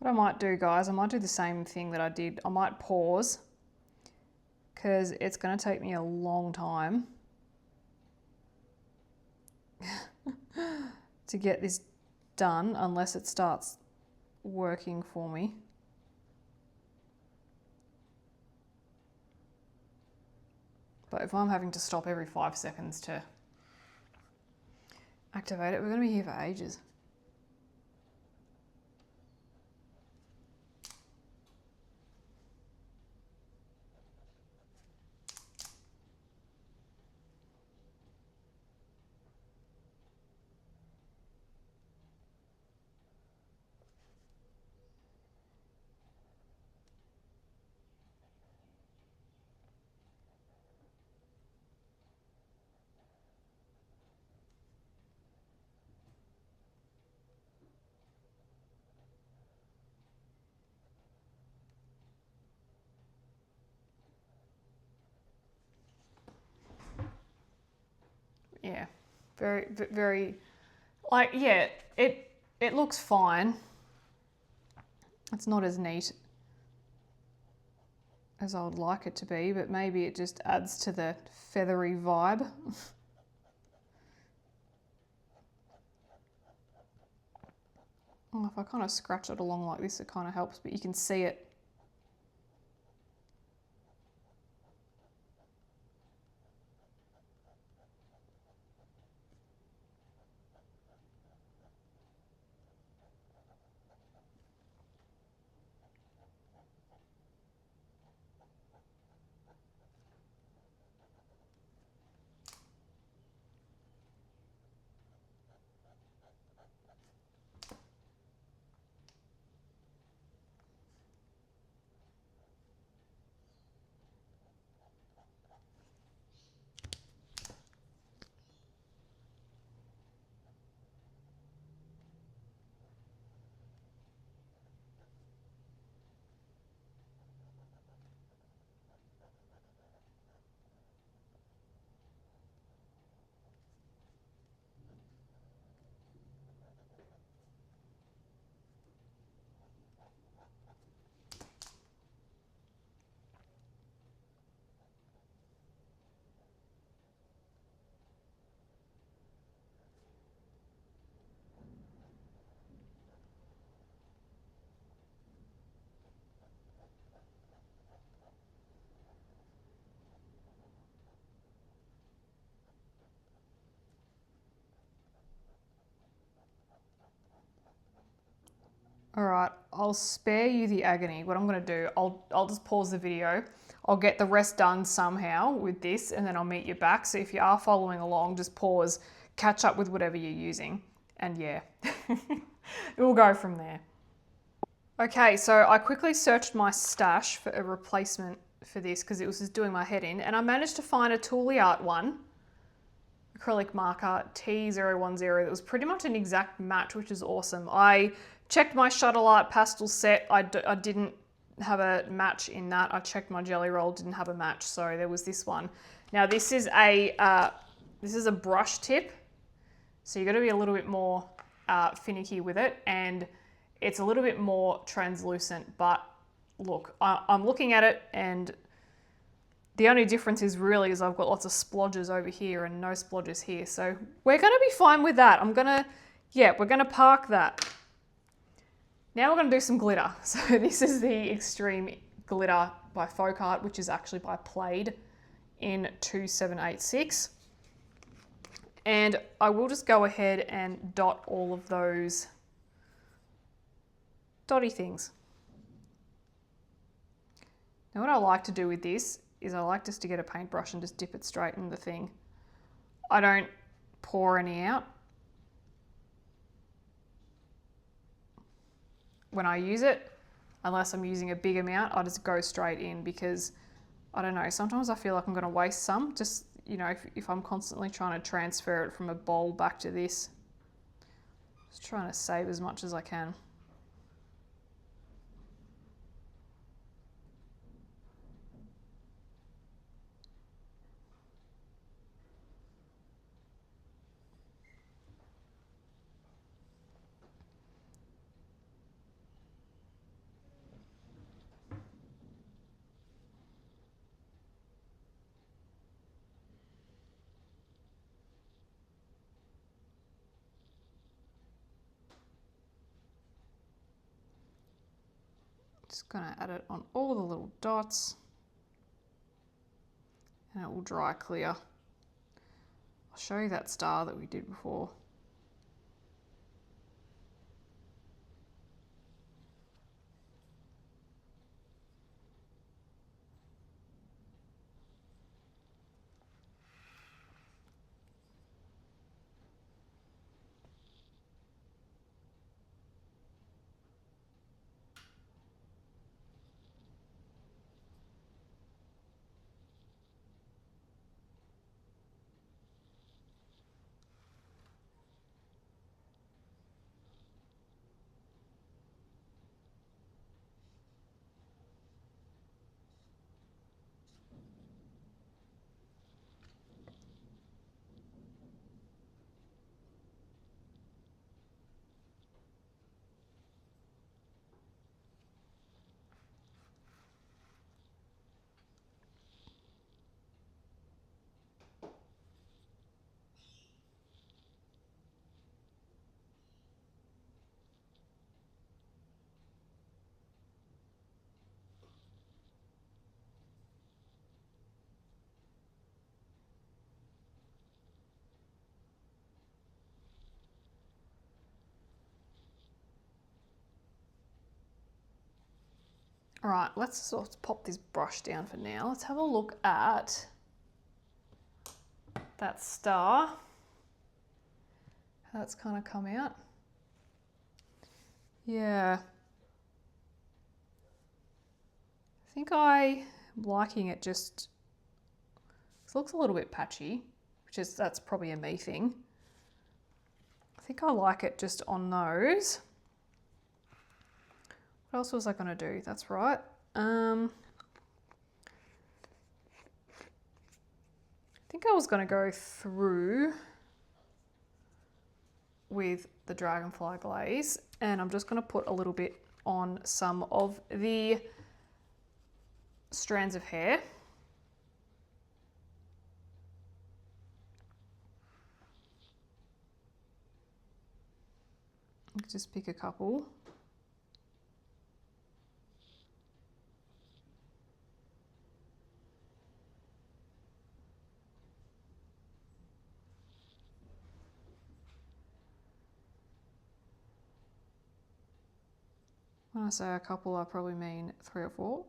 Speaker 1: What I might do, guys, I might do the same thing that I did. I might pause because it's going to take me a long time to get this done unless it starts working for me. But if I'm having to stop every 5 seconds to activate it, we're going to be here for ages. Yeah, very, like, yeah, it looks fine. It's not as neat as I would like it to be, but maybe it just adds to the feathery vibe. Well, if I kind of scratch it along like this, it kind of helps, but you can see it. All right, I'll spare you the agony. What I'm gonna do, I'll just pause the video. I'll get the rest done somehow with this and then I'll meet you back. So if you are following along, just pause, catch up with whatever you're using. And yeah, we'll go from there. Okay, so I quickly searched my stash for a replacement for this because it was just doing my head in, and I managed to find a TOOLI Art one, acrylic marker T010 that was pretty much an exact match, which is awesome. I checked my Shuttle Art Pastel Set. I didn't have a match in that. I checked my Jelly Roll, didn't have a match, so there was this one. Now this is a brush tip, so you've got to be a little bit more finicky with it, and it's a little bit more translucent, but look, I'm looking at it and the only difference is really is I've got lots of splodges over here and no splodges here. So we're going to be fine with that. We're going to park that. Now we're going to do some glitter. So this is the Extreme Glitter by Folk Art, which is actually by Played in 2786. And I will just go ahead and dot all of those dotty things. Now what I like to do with this is I like just to get a paintbrush and just dip it straight in the thing. I don't pour any out. When I use it, unless I'm using a big amount, I just go straight in because, I don't know, sometimes I feel like I'm going to waste some, just, you know, if I'm constantly trying to transfer it from a bowl back to this. Just trying to save as much as I can. Just gonna add it on all the little dots and it will dry clear. I'll show you that star that we did before. All right, let's sort of pop this brush down for now. Let's have a look at that star. How that's kind of come out. Yeah. I think I'm liking it just, it looks a little bit patchy, that's probably a me thing. I think I like it just on those. What else was I going to do? That's right. I think I was going to go through with the Dragonfly glaze, and I'm just going to put a little bit on some of the strands of hair. Just pick a couple. When I say a couple, I probably mean 3 or 4.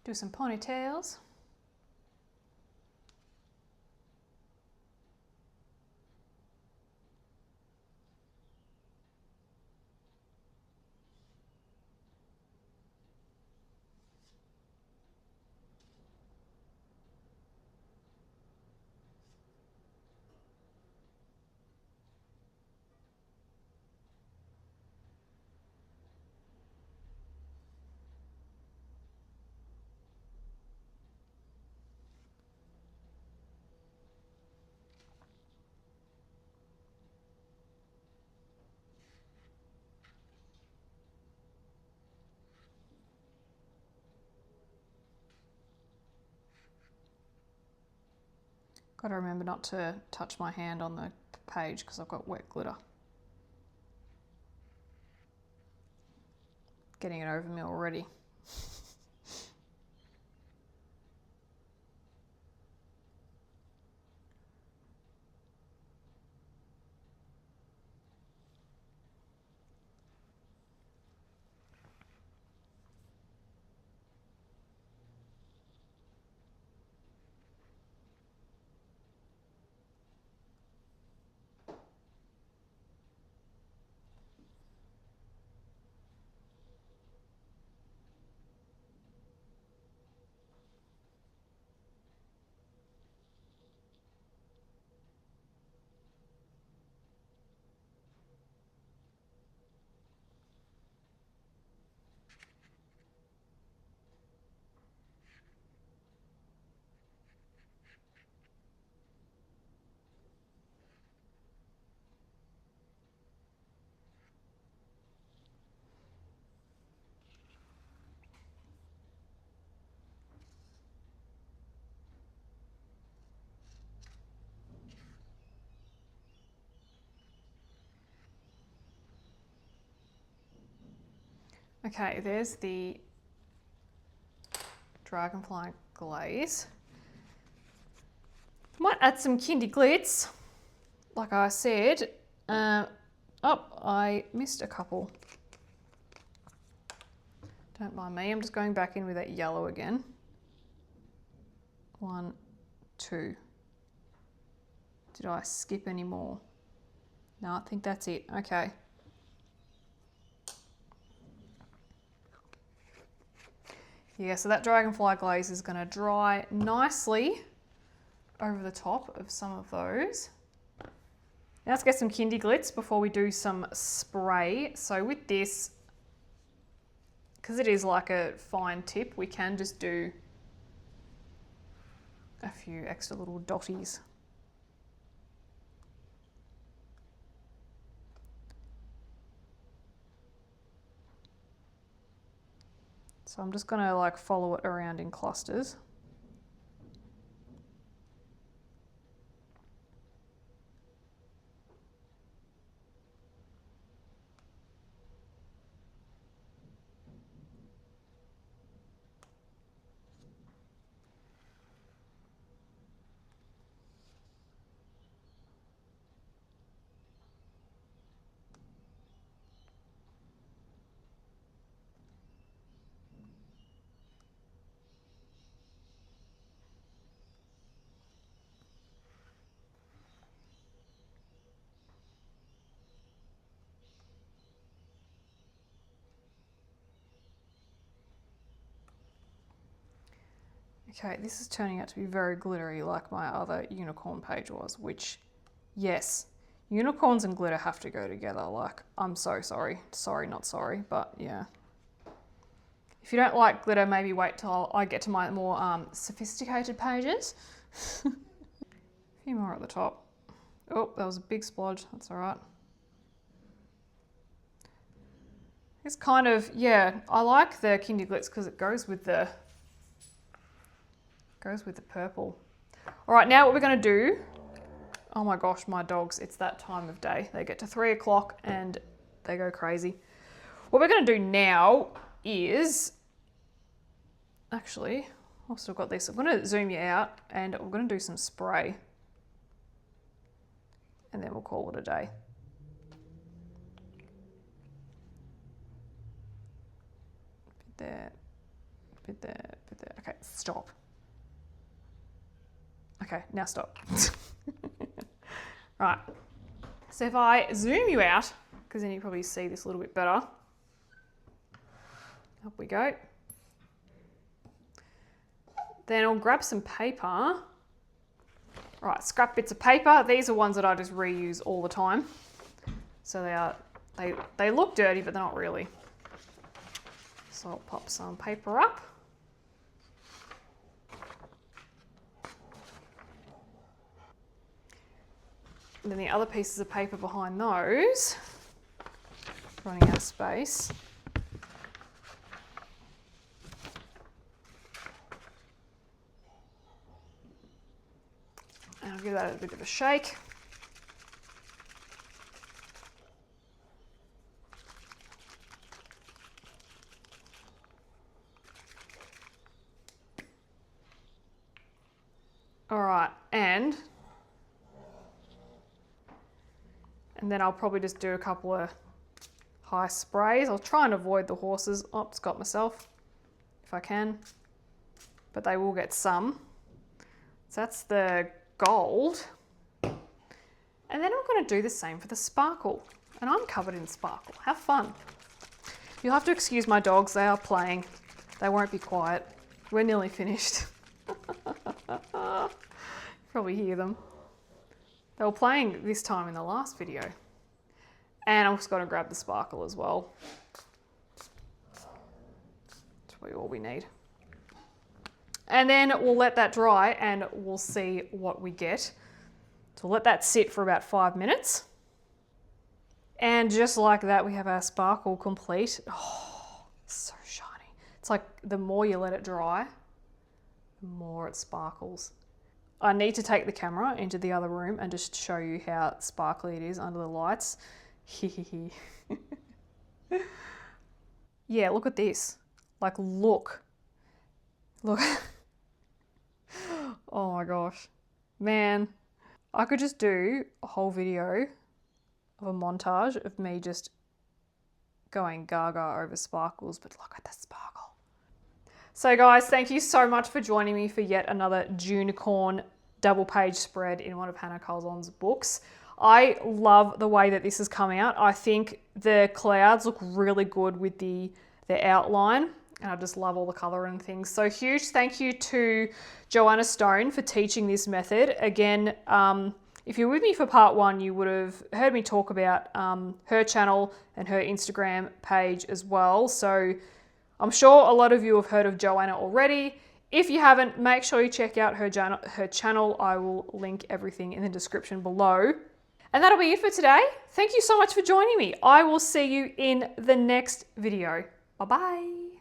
Speaker 1: Do some ponytails. Got to remember not to touch my hand on the page because I've got wet glitter. Getting it over me already. Okay, there's the Dragonfly glaze. Might add some Kindy Glitz, like I said. Oh, I missed a couple. Don't mind me, I'm just going back in with that yellow again. 1, 2. Did I skip any more? No, I think that's it. Okay. Yeah, so that Dragonfly glaze is going to dry nicely over the top of some of those. Now let's get some Kindy Glitz before we do some spray. So with this, because it is like a fine tip, we can just do a few extra little dotties. So I'm just going to like follow it around in clusters. Okay, this is turning out to be very glittery like my other unicorn page was, which, yes, unicorns and glitter have to go together. Like, I'm so sorry. Sorry, not sorry, but yeah. If you don't like glitter, maybe wait till I get to my more sophisticated pages. A few more at the top. Oh, that was a big splodge. That's all right. It's kind of, yeah, I like the Kindy Glitz because it goes with the purple. All right, now what we're going to do, oh my gosh, my dogs, it's that time of day. They get to 3 o'clock and they go crazy. What we're going to do now is, actually, I've still got this. I'm going to zoom you out and we're going to do some spray. And then we'll call it a day. Bit there, bit there, bit there. Okay, stop. Okay, now stop. Right, so if I zoom you out, because then you probably see this a little bit better. Up we go. Then I'll grab some paper. All right, scrap bits of paper. These are ones that I just reuse all the time. So they look dirty, but they're not really. So I'll pop some paper up. And then the other pieces of paper behind those, running out of space. And I'll give that a bit of a shake. All right, and then I'll probably just do a couple of high sprays. I'll try and avoid the horses. Oh, got myself, if I can. But they will get some. So that's the gold. And then I'm going to do the same for the sparkle. And I'm covered in sparkle. Have fun. You'll have to excuse my dogs. They are playing. They won't be quiet. We're nearly finished. Probably hear them. They were playing this time in the last video. And I've just got to grab the sparkle as well. That's probably all we need. And then we'll let that dry and we'll see what we get. So we'll let that sit for about 5 minutes. And just like that, we have our sparkle complete. Oh, it's so shiny. It's like the more you let it dry, the more it sparkles. I need to take the camera into the other room and just show you how sparkly it is under the lights. Yeah, look at this. Like, look. Look. Oh my gosh. Man, I could just do a whole video of a montage of me just going gaga over sparkles, but look at the sparkle. So guys, thank you so much for joining me for yet another Junicorn double page spread in one of Hanna Karlzon's books. I love the way that this has come out. I think the clouds look really good with the outline, and I just love all the color and things. So huge thank you to Joanna Stone for teaching this method. Again, if you're with me for part one, you would have heard me talk about her channel and her Instagram page as well. So I'm sure a lot of you have heard of Joanna already. If you haven't, make sure you check out her channel. I will link everything in the description below. And that'll be it for today. Thank you so much for joining me. I will see you in the next video. Bye-bye.